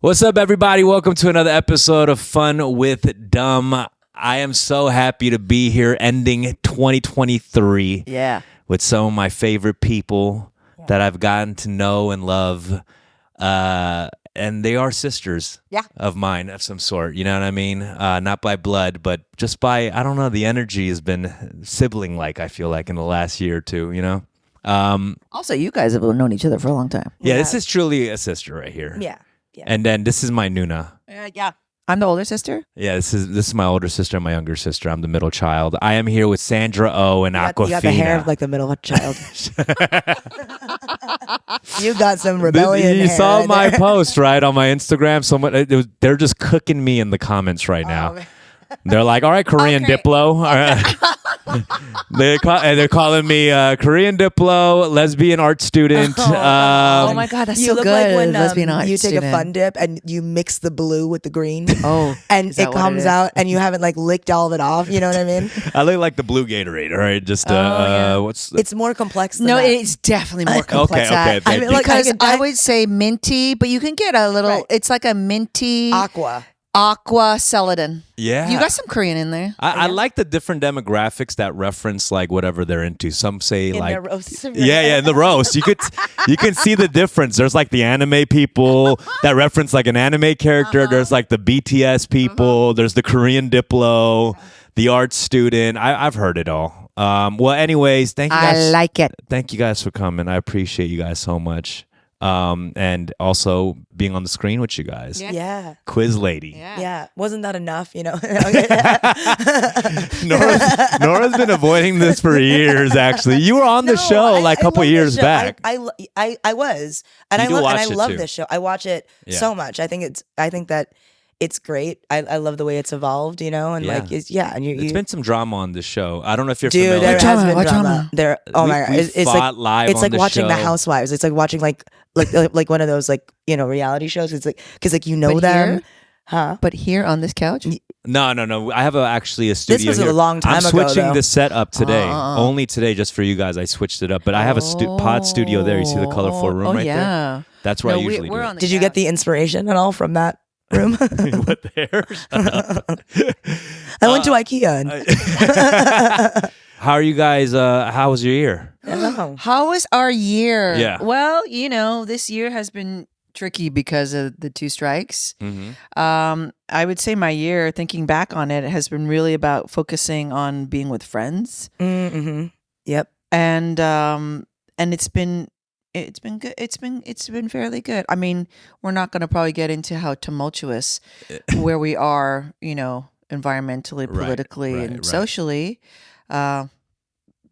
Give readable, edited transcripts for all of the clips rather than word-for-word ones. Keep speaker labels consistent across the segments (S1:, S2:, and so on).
S1: What's up, everybody? Welcome to another episode of Fun with Dumb. I am so happy to be here ending 2023 with some of my favorite people that I've gotten to know and love. And they are sisters of mine of some sort. You know what I mean? Not by blood, but just by, I don't know, the energy has been sibling-like, I feel like, in the last year or two, you know?
S2: Also, you guys have known each other for a long time.
S1: Yeah, this is truly a sister right here.
S3: Yeah.
S1: And then this is my Nuna.
S2: I'm the older sister.
S1: Yeah, this is my older sister and my younger sister. I'm the middle child. I am here with Sandra O and Aquafina.
S3: You got the hair of like the middle child. You got some rebellion.
S1: You
S3: hair
S1: saw
S3: right
S1: my
S3: there.
S1: post, right, on my Instagram. They're just cooking me in the comments right now.
S3: man.
S1: They're like, all right, Korean Diplo. All right. They're calling me Korean Diplo, lesbian art student.
S2: Oh my God, that's
S3: You
S2: so
S3: look
S2: good.
S3: like when
S2: Lesbian art
S3: you take
S2: student.
S3: a fun dip and you mix the blue with the green.
S2: Oh,
S3: And
S2: is that
S3: it
S2: what it
S3: comes
S2: is?
S3: out and you haven't like licked all of it off. You know what I mean?
S1: I look like the blue Gatorade, all right? Just, what's...
S3: It's more complex than
S2: No,
S3: that.
S2: it's definitely more complex.
S1: okay, thank you.
S3: like,
S2: Because I
S3: I-
S2: would say minty, but you can get a little.
S3: Right.
S2: It's like a minty
S3: aqua.
S2: celadon.
S1: Yeah.
S2: You got some Korean in there.
S1: I like the different demographics that reference like whatever they're into. Some say
S3: In
S1: like
S3: their roast.
S1: yeah, in the roast. You can see the difference. There's like the anime people that reference like an anime character. There's like the BTS people. There's the Korean Diplo, the art student. I've heard it all. Well, anyways, thank you guys.
S2: I like it.
S1: Thank you guys for coming. I appreciate you guys so much. And also being on the screen with you guys.
S3: Yeah.
S1: Quiz lady.
S3: Yeah. Wasn't that enough, you know?
S1: Nora's been avoiding this for years. Actually, you were on the show like a couple
S3: love
S1: years
S3: this show.
S1: back.
S3: I was, and
S1: You do
S3: I
S1: watch it
S3: love
S1: too.
S3: this show. I watch it
S1: Yeah.
S3: so much. I think that it's great. I love the way it's evolved, you know, and
S1: Yeah.
S3: like and
S1: It's been some drama on the show. I don't know if you're
S3: dude,
S1: familiar.
S3: there has been
S2: What
S3: drama.
S2: drama?
S3: There, oh my god,
S1: We
S3: it's
S1: fought
S3: like
S1: live
S3: it's
S1: on
S3: like
S1: the
S3: watching The
S1: show.
S3: Housewives. It's like watching like one of those like reality shows. It's like because like you know
S2: But
S3: them,
S2: here?
S3: huh?
S2: But here on this couch,
S1: No. I have actually a studio.
S3: was a
S1: here.
S3: long time
S1: I'm
S3: ago,
S1: switching
S3: though.
S1: the set up today. Only today, just for you guys. I switched it up, but I have a pod studio there. You see the colorful room right there.
S2: yeah.
S1: That's where I
S2: No,
S1: usually
S2: we're
S1: do
S2: on the
S3: Did you get the inspiration at all from that room?
S1: it. What there?
S3: I went to IKEA. And,
S1: How are you guys? How was your year?
S3: oh.
S2: How was our year?
S1: Yeah.
S2: Well, you know, this year has been tricky because of the two strikes.
S1: Mm-hmm.
S2: I would say my year, thinking back on it, has been really about focusing on being with friends,
S3: Mm-hmm. Yep.
S2: and it's been good. It's been fairly good. I mean, we're not going to probably get into how tumultuous where we are, you know, environmentally, politically,
S1: right,
S2: and
S1: right.
S2: socially.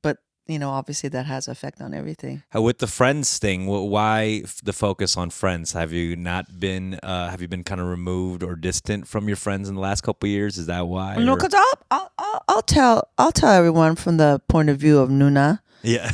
S2: But you know, obviously, that has effect on everything.
S1: With the friends thing, why the focus on friends? Have you not been? Have you been kind of removed or distant from your friends in the last couple of years? Is that why?
S2: No,
S1: or-
S2: because I'll tell everyone from the point of view of Nuna
S1: yeah,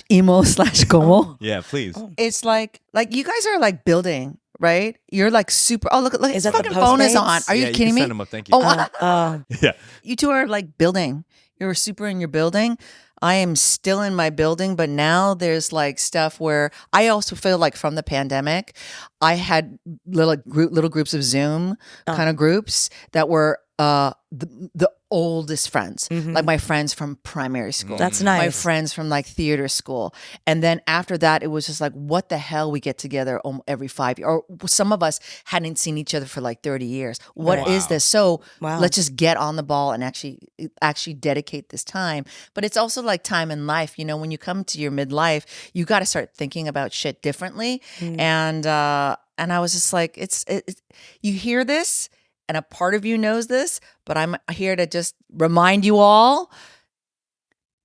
S2: / emo / como.
S1: yeah. Please.
S2: It's like you guys are like building, right? You're like super. Oh, look!
S3: Is
S2: His
S3: that the
S2: fucking phone is
S3: Postmates?
S2: on. Are you
S1: Yeah,
S2: kidding
S1: can
S2: me?
S1: Send them up. Thank you.
S2: Oh,
S1: yeah.
S2: you two are like building. You're super in your building. I am still in my building, but now there's like stuff where I also feel like from the pandemic, I had little groups of Zoom kind of groups that were the oldest friends, like my friends from primary school.
S3: That's
S2: My
S3: nice.
S2: friends from like theater school. And then after that, it was just like, what the hell? We get together every 5 years. Or some of us hadn't seen each other for like 30 years. What is
S1: Wow.
S2: this? So
S3: Wow.
S2: let's just get on the ball and actually dedicate this time. But it's also like time in life. You know, when you come to your midlife, you got to start thinking about shit differently. And I was just like, you hear this, and a part of you knows this, but I'm here to just remind you all.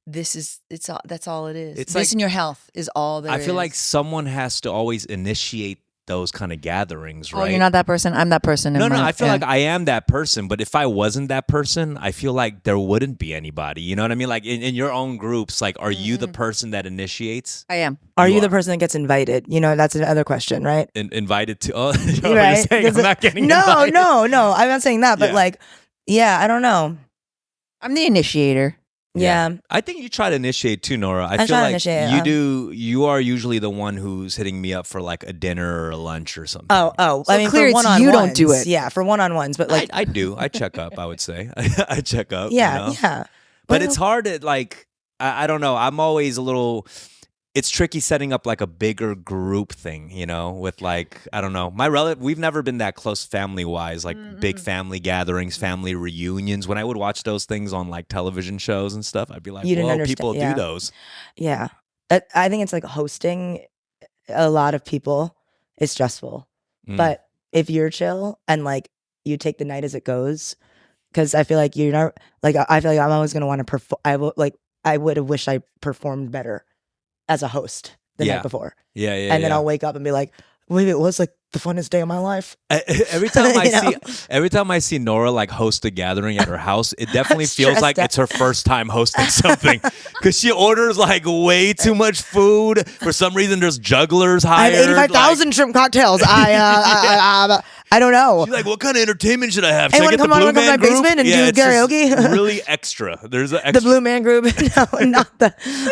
S2: That's all it is.
S1: It's
S2: This
S1: like-
S2: and your health is all there
S1: I feel
S2: is.
S1: like someone has to always initiate those kind of gatherings, right?
S2: Oh, you're not that person. I'm that person.
S1: No, I feel like I am that person, but if I wasn't that person, I feel like there wouldn't be anybody. You know what I mean? Like in your own groups, like, are you the person that initiates?
S2: I am.
S3: Are
S1: You
S3: you the
S1: are.
S3: person that gets invited? You know, that's another question, right?
S1: Invited to? Oh, you're
S3: Right?
S1: saying I'm not getting invited.
S3: No. I'm not saying that, but
S1: Yeah.
S3: like, yeah, I don't know.
S2: I'm the initiator.
S3: Yeah.
S1: I think you try to initiate too, Nora. I
S3: try
S1: feel
S3: to
S1: like
S3: initiate,
S1: you are usually the one who's hitting me up for like a dinner or a lunch or something.
S3: Oh.
S2: So
S3: I mean,
S2: clear
S3: for
S2: it's
S3: one-on-ones.
S2: you don't do it.
S3: Yeah, for one-on-ones, but like,
S1: I do. I check up, I would say. I check up.
S3: yeah,
S1: you know?
S3: yeah.
S1: But
S3: Well,
S1: it's hard to like, I don't know. I'm always a little, it's tricky setting up like a bigger group thing, you know, with like, I don't know. We've never been that close family wise, like big family gatherings, family reunions. When I would watch those things on like television shows and stuff, I'd be like,
S3: You didn't
S1: whoa,
S3: understand-
S1: people
S3: yeah.
S1: do those.
S3: Yeah. I think it's like hosting a lot of people is stressful.
S1: Mm.
S3: But if you're chill and like you take the night as it goes, because I feel like you're not like, I feel like I'm always going to want to perform. I would have wished I performed better as a host the
S1: Yeah.
S3: night before.
S1: Yeah.
S3: And then I'll wake up and be like, wait, it was like the funnest day of my life.
S1: Every time
S3: You know?
S1: every time I see Nora like host a gathering at her house, it definitely feels
S3: Stressed
S1: like
S3: out.
S1: it's her first time hosting something because she orders like way too much food. For some reason, there's jugglers
S3: I
S1: hired.
S3: have 85,000 shrimp cocktails. I don't know.
S1: She's like, what kind of entertainment should I have? Should
S3: Anyone
S1: I get
S3: come
S1: the
S3: on-
S1: Blue
S3: wanna come to
S1: Man
S3: my
S1: group?
S3: basement and do
S1: it's just
S3: karaoke?
S1: really extra. There's an extra.
S3: The Blue Man Group. No, not the.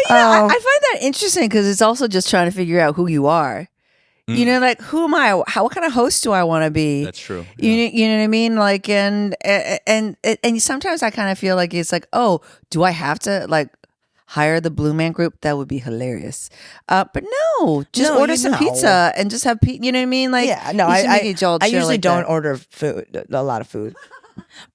S2: I find that interesting because it's also just trying to figure out who you are. You know, like who am I? What kind of host do I want to be?
S1: That's true.
S2: You know what I mean? Like, and sometimes I kind of feel like it's like, oh, do I have to like hire the Blue Man Group? That would be hilarious. But no, just
S3: No,
S2: order
S3: you
S2: some
S3: know.
S2: pizza and just have you know what I mean? Like,
S3: Yeah, no,
S2: you should make it all
S3: I
S2: chill
S3: usually
S2: like
S3: don't
S2: that.
S3: order food, a lot of food.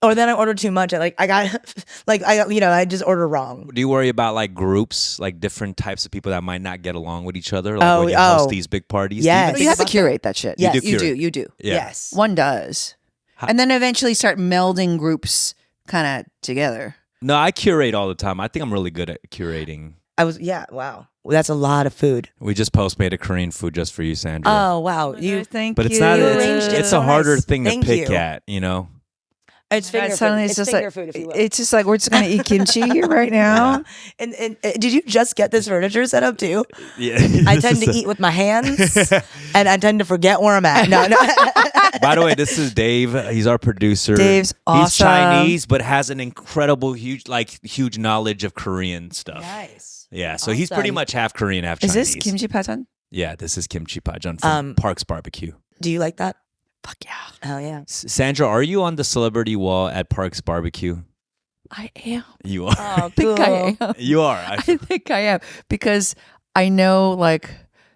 S3: Or then I order too much. I just order wrong.
S1: Do you worry about like groups, like different types of people that might not get along with each other? Like
S3: Oh,
S1: when you host
S3: oh.
S1: these big parties?
S3: Yes.
S1: Do you
S2: You
S1: think
S2: have to
S1: about
S2: curate that shit.
S3: Yes.
S1: You do
S2: You
S1: curate.
S2: do. You do.
S1: Yeah.
S3: Yes.
S2: One does, and then eventually start melding groups kind of together.
S1: No, I curate all the time. I think I'm really good at curating.
S3: Wow. That's a lot of food.
S1: We just postmade a Korean food just for you, Sandra.
S3: Oh, wow. You
S2: Thank
S1: but it's
S2: you.
S1: not.
S3: You
S1: It's,
S3: arranged it
S1: it's
S3: so
S1: a harder
S3: nice.
S1: thing
S3: Thank
S1: to pick
S3: you.
S1: at, you know.
S3: It's
S2: God,
S3: finger
S2: suddenly
S3: food.
S2: it's just
S3: finger
S2: like
S3: food, if you will.
S2: it's just like we're just gonna eat kimchi here right now.
S3: And did you just get this furniture set up too?
S1: Yeah.
S3: I tend to eat with my hands, and I tend to forget where I'm at. No.
S1: By the way, this is Dave. He's our producer.
S2: Dave's
S1: He's
S2: awesome.
S1: Chinese, but has an incredible, huge knowledge of Korean stuff.
S3: Nice.
S1: Yeah, so he's pretty
S3: Awesome.
S1: much half Korean, half
S2: Is
S1: Chinese.
S2: this kimchi pajeon?
S1: Yeah, this is kimchi pajeon from Parks Barbecue.
S3: Do you like that?
S2: Fuck yeah,
S3: Hell yeah.
S1: Sandra, are you on the celebrity wall at Parks Barbecue?
S2: I am.
S1: You are.
S3: Oh,
S2: I think I am.
S1: You are.
S2: I think I am because I know like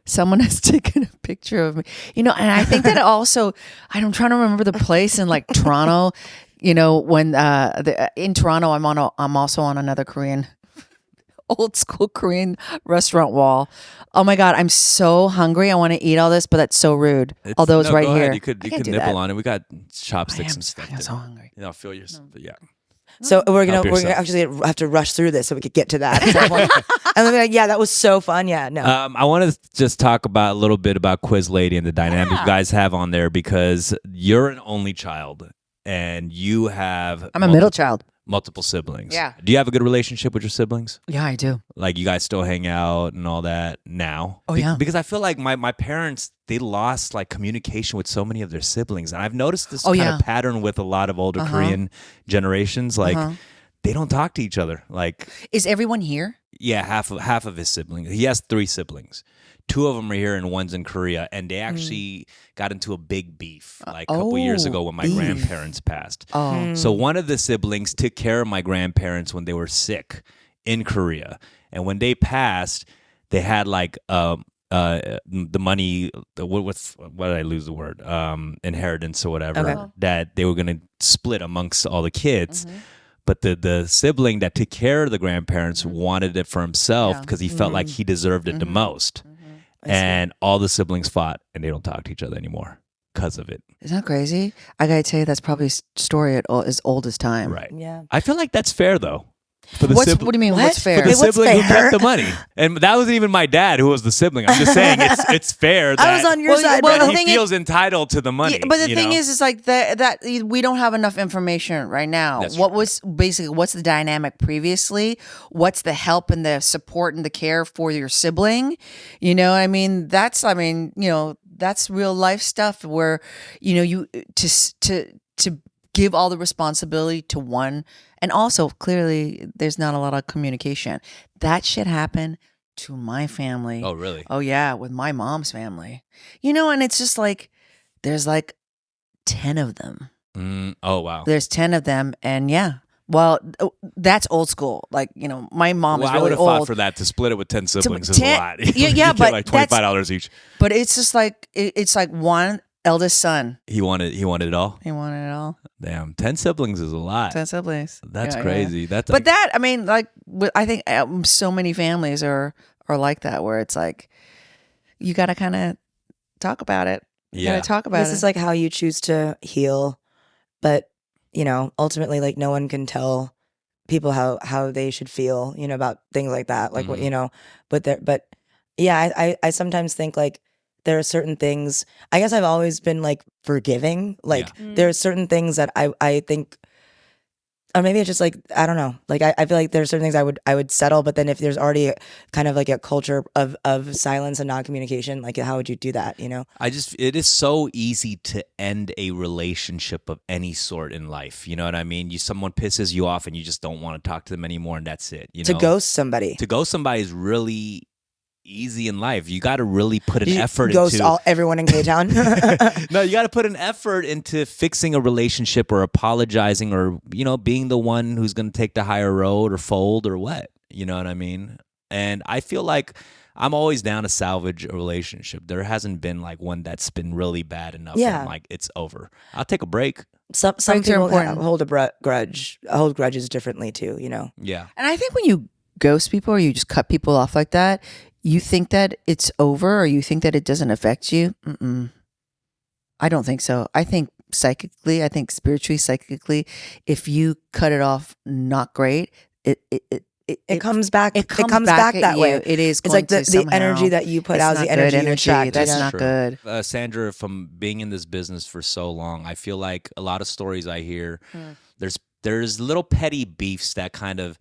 S2: someone has taken a picture of me, you know, and I think that also I'm trying to remember the place in like Toronto, you know, when in Toronto I'm also on another Korean old school Korean restaurant wall. Oh my God, I'm so hungry. I want to eat all this, but that's so rude. Although it's
S1: no,
S2: right
S1: go
S2: here.
S1: ahead. You could
S2: I can't do
S1: nibble
S2: that.
S1: on it. We got
S2: I
S1: chopsticks
S2: am
S1: and stuff.
S2: I'm so hungry.
S1: You know, feel yourself. Yeah.
S3: So we're gonna
S1: Help yourself.
S3: actually have to rush through this so we could get to that at some point. And then be like, yeah, that was so fun. Yeah, no.
S1: I want to just talk about a little bit about Quiz Lady and the dynamic you guys have on there because you're an only child and you have
S2: I'm a middle child.
S1: multiple siblings.
S2: Yeah.
S1: Do you have a good relationship with your siblings?
S2: Yeah, I do.
S1: Like you guys still hang out and all that now?
S2: Oh, yeah.
S1: Because I feel like my parents, they lost like communication with so many of their siblings. And I've noticed this
S2: Oh,
S1: kind
S2: yeah.
S1: of pattern with a lot of older Korean generations. Like they don't talk to each other. Like,
S2: Is everyone here?
S1: yeah, half of his siblings. He has 3 siblings. 2 of them are here and one's in Korea. And they actually got into a big beef like a couple years ago when my
S2: beef.
S1: grandparents passed.
S2: Oh.
S1: So one of the siblings took care of my grandparents when they were sick in Korea. And when they passed, they had like the money, what did I lose the word? Inheritance or whatever,
S3: Okay.
S1: that they were going to split amongst all the kids. But the sibling that took care of the grandparents wanted it for himself because he felt like he deserved it the most. And all the siblings fought and they don't talk to each other anymore because of it.
S2: Isn't that crazy? I gotta tell you, that's probably a story as old as time.
S1: Right.
S3: Yeah.
S1: I feel like that's fair though. For the
S2: What
S1: sibling.
S2: do you mean?
S3: What?
S2: What's fair?
S1: For the
S3: Wait, what's
S1: sibling who
S3: fair?
S1: kept the money, and that wasn't even my dad who was the sibling. I'm just saying it's fair that,
S3: I was on your
S2: Well,
S3: side,
S2: well,
S3: bro.
S2: the
S1: he
S2: thing is-
S1: feels entitled to the money.
S2: Yeah, but the
S1: you
S2: thing
S1: know?
S2: is like that we don't have enough information right now.
S1: That's
S2: What
S1: true.
S2: was basically what's the dynamic previously? What's the help and the support and the care for your sibling? You know, that's you know, that's real life stuff where, you know, you to give all the responsibility to one. And also, clearly, there's not a lot of communication. That shit happened to my family.
S1: Oh, really?
S2: Oh, yeah, with my mom's family. You know, and it's just like, there's like 10 of them.
S1: Oh, wow.
S2: There's 10 of them. And yeah, well, that's old school. Like, you know, my mom is really
S1: I would have
S2: old.
S1: fought for that. To split it with 10 siblings is a lot.
S2: Yeah,
S1: but like $25 each.
S2: But it's just like, it's like one eldest son.
S1: He wanted it all?
S2: He wanted it all.
S1: Damn, 10 siblings is a lot.
S2: 10 siblings.
S1: That's crazy.
S2: Yeah.
S1: That's
S2: but that, I mean, like, I think so many families are like that, where it's like, you got to kind of talk about it. You got to talk about it.
S3: This is like how you choose to heal. But, you know, ultimately, like, no one can tell people how they should feel, you know, about things like that. Like, what, you know, but yeah, I sometimes think like there are certain things, I guess I've always been like forgiving. Like there are certain things that I think, or maybe it's just like, I don't know. Like I feel like there's certain things I would settle, but then if there's already kind of like a culture of silence and non-communication, like how would you do that, you know?
S1: It is so easy to end a relationship of any sort in life. You know what I mean? Someone pisses you off and you just don't want to talk to them anymore, and that's it. You know?
S3: To ghost somebody.
S1: To ghost somebody is really easy in life. You got to really put an effort
S3: ghost
S1: into
S3: everyone in K-Town.
S1: No, you got to put an effort into fixing a relationship or apologizing or, you know, being the one who's going to take the higher road or fold or what, you know what I mean? And I feel like I'm always down to salvage a relationship. There hasn't been like one that's been really bad enough.
S3: Yeah.
S1: And like it's over. I'll take a break.
S3: Some people hold a grudge. Hold grudges differently too, you know?
S1: Yeah.
S2: And I think when you ghost people or you just cut people off like that, you think that it's over, or you think that it doesn't affect you. I don't think so. I think psychically, I think spiritually, psychically, if you cut it off, not great, it
S3: comes back.
S2: It comes back that way. It is.
S3: It's like the energy that you put out is the energy you attract.
S2: That's not good.
S1: Sandra, from being in this business for so long, I feel like a lot of stories I hear, there's little petty beefs that kind of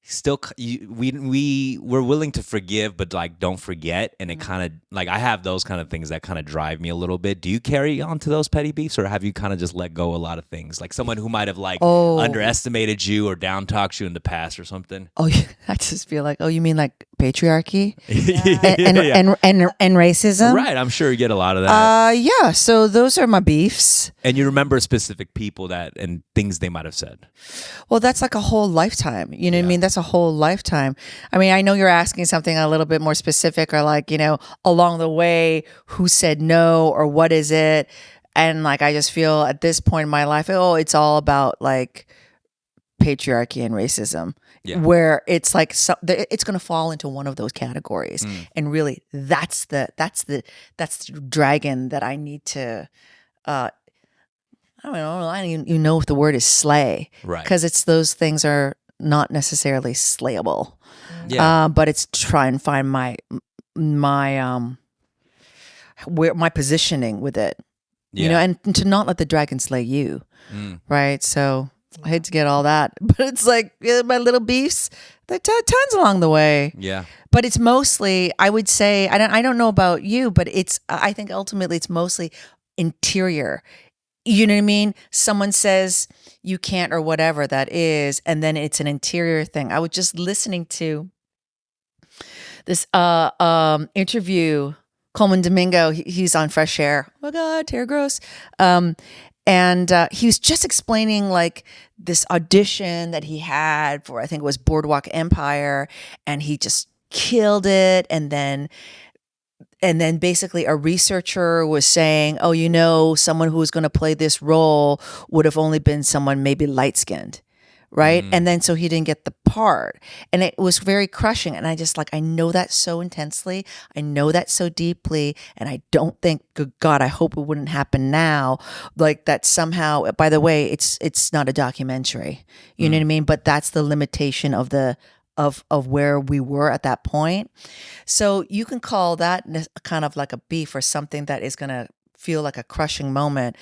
S1: still we're willing to forgive, but like don't forget, and it kind of like I have those kind of things that kind of drive me a little bit. Do you carry on to those petty beefs, or have you kind of just let go a lot of things, like someone who might have like underestimated you or down talked you in the past or something?
S2: Oh, yeah. I just feel like, you mean like patriarchy and racism?
S1: Right, I'm sure you get a lot of that.
S2: Yeah. So those are my beefs.
S1: And you remember specific people and things they might have said.
S2: Well, that's like a whole lifetime. You know what I mean? That's a whole lifetime. I mean, I know you're asking something a little bit more specific, or like, you know, along the way, who said no or what is it? And like, I just feel at this point in my life, it's all about like patriarchy and racism, where it's like it's going to fall into one of those categories. And really, that's the dragon that I need to. I don't even know if the word is slay,
S1: right?
S2: Because it's those things are not necessarily slayable.
S1: Yeah.
S2: But it's try and find my where my positioning with it. You know, and to not let the dragon slay you. Right? So I hate to get all that, but it's like my little beefs, there are tons along the way.
S1: Yeah.
S2: But it's mostly, I would say, I don't know about you, but I think ultimately it's mostly interior. You know what I mean? Someone says you can't or whatever that is, and then it's an interior thing. I was just listening to this interview. Coleman Domingo, he's on Fresh Air. Oh my God, Tara Gross. And he was just explaining like this audition that he had for, I think it was Boardwalk Empire, and he just killed it. And then basically a researcher was saying, oh, you know, someone who was going to play this role would have only been someone maybe light-skinned, right? And then so he didn't get the part. And it was very crushing. And I just like, I know that so intensely. I know that so deeply. And I don't think, good God, I hope it wouldn't happen now. Like that somehow, by the way, it's not a documentary. You know what I mean? But that's the limitation of of where we were at that point. So you can call that kind of like a beef or something that is going to feel like a crushing moment.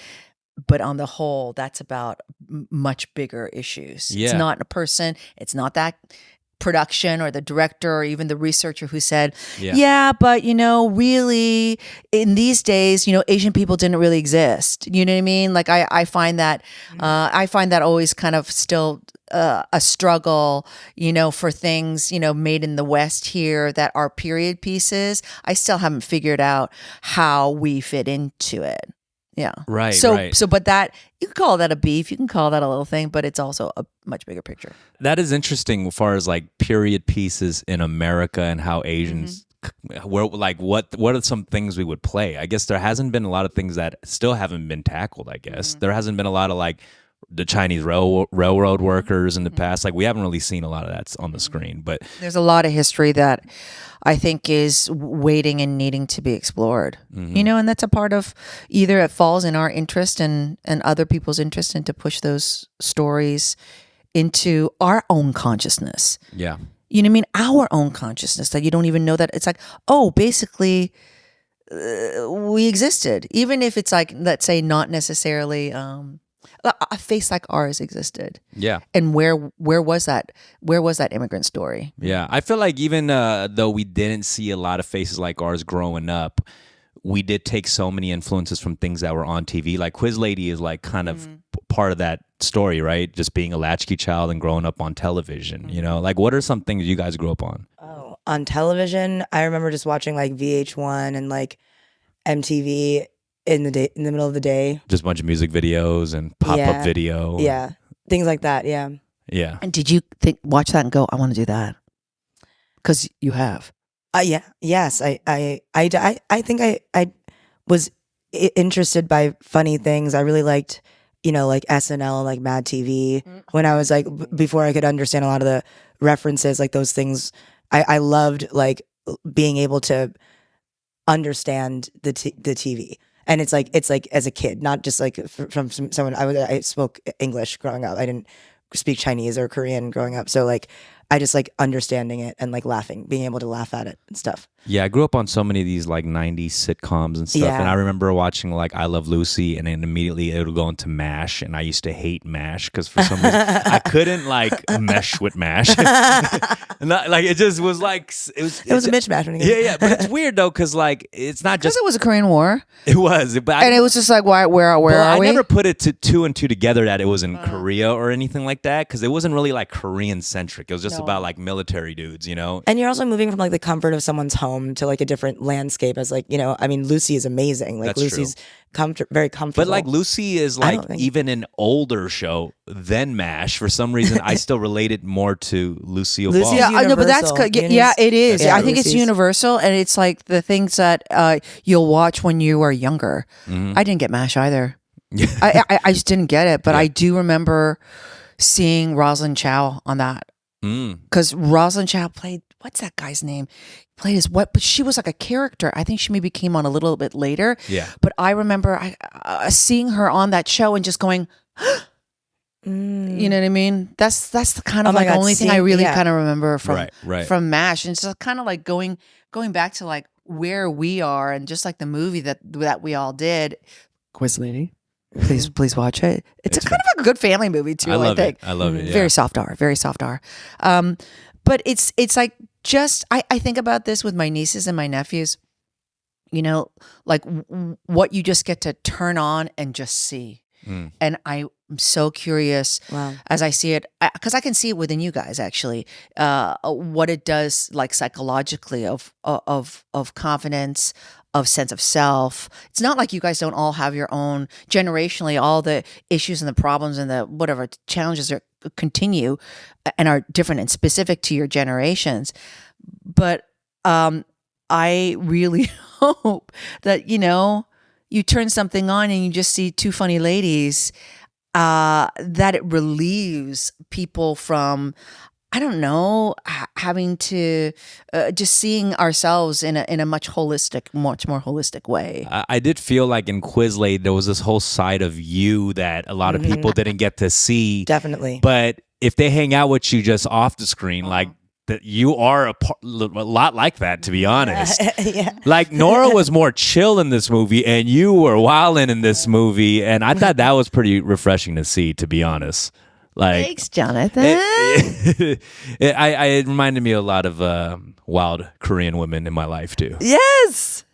S2: But on the whole, that's about much bigger issues.
S1: Yeah.
S2: It's not a person. It's not that production or the director or even the researcher who said, yeah, but really in these days, Asian people didn't really exist. You know what I mean? Like I find that always kind of still a struggle, for things, made in the West here that are period pieces. I still haven't figured out how we fit into it. Yeah.
S1: Right.
S2: So, but that, you can call that a beef, you can call that a little thing, but it's also a much bigger picture.
S1: That is interesting as far as like period pieces in America and how Asians, what are some things we would play? I guess there hasn't been a lot of things that still haven't been tackled, I guess. There hasn't been a lot of like the Chinese railroad workers in the past. Like we haven't really seen a lot of that on the screen, but
S2: there's a lot of history that I think is waiting and needing to be explored, and that's a part of either it falls in our interest and other people's interest, and to push those stories into our own consciousness.
S1: Yeah.
S2: You know what I mean? Our own consciousness, that you don't even know that it's like, oh, basically we existed. Even if it's like, let's say not necessarily a face like ours existed.
S1: Yeah.
S2: And where was that? Where was that immigrant story?
S1: Yeah. I feel like even though we didn't see a lot of faces like ours growing up, we did take so many influences from things that were on TV. Like Quiz Lady is like kind of part of that story, right? Just being a latchkey child and growing up on television, Like what are some things you guys grew up on?
S3: Oh, on television, I remember just watching like VH1 and like MTV in the middle of the day.
S1: Just a bunch of music videos and pop-up video.
S3: Yeah. Things like that, yeah.
S1: Yeah.
S2: And did you watch that and go, I want to do that? Because you have.
S3: Yeah. Yes. I think I was interested by funny things. I really liked, like SNL, like Mad TV. When I was like, before I could understand a lot of the references, like those things, I loved like being able to understand the TV. And it's like as a kid, not just like from someone. I spoke English growing up. I didn't speak Chinese or Korean growing up. So like I just like understanding it and like laughing, being able to laugh at it and stuff.
S1: Yeah, I grew up on so many of these like 90s sitcoms and stuff.
S3: Yeah.
S1: And I remember watching like I Love Lucy, and then immediately it would go into MASH. And I used to hate MASH because for some reason I couldn't like mesh with MASH. Like it just was like
S3: it was a mishmash.
S1: Yeah. But it's weird though, because like it's not just
S2: because it was a Korean War.
S1: It was,
S2: and it was just like where are we?
S1: I never put it to two and two together that it was in Korea or anything like that, because it wasn't really like Korean centric. It was just about like military dudes, And
S3: you're also moving from like the comfort of someone's home to like a different landscape as like, I mean, Lucy is amazing. Like
S1: That's
S3: Lucy's very comfortable.
S1: But like Lucy is like even an older show than MASH. For some reason, I still related more to Lucille Ball.
S2: Yeah, I know, but that's it is. I think it's universal, and it's like the things that you'll watch when you are younger. I didn't get MASH either. I just didn't get it, but I do remember seeing Rosalind Chow on that. Because Rosalind Chow played, what's that guy's name? Played as what? But she was like a character. I think she maybe came on a little bit later.
S1: Yeah.
S2: But I remember seeing her on that show and just going, you know what I mean? That's the kind of like only thing I really kind of remember from MASH, and it's just kind of like going back to like where we are, and just like the movie that we all did. Quiz Lady. Please watch it. It's a kind of a good family movie too. I think.
S1: I love it. Yeah.
S2: Very soft R. But it's like just I think about this with my nieces and my nephews. Like what you just get to turn on and just see. And I'm so curious as I see it, because I can see it within you guys actually, what it does like psychologically of confidence, of sense of self. It's not like you guys don't all have your own generationally, all the issues and the problems and the whatever challenges that continue and are different and specific to your generations. But I really hope that, you turn something on and you just see two funny ladies, that it relieves people from, I don't know, having to just seeing ourselves in a much more holistic way.
S1: I did feel like in Quiz Lady there was this whole side of you that a lot of people didn't get to see.
S3: Definitely.
S1: But if they hang out with you just off the screen, like that, you are a lot like that, to be honest.
S3: Yeah.
S1: Like Nora was more chill in this movie, and you were wilding in this movie, and I thought that was pretty refreshing to see, to be honest. Like,
S2: Thanks, Jonathan.
S1: it reminded me a lot of wild Korean women in my life too.
S2: Yes.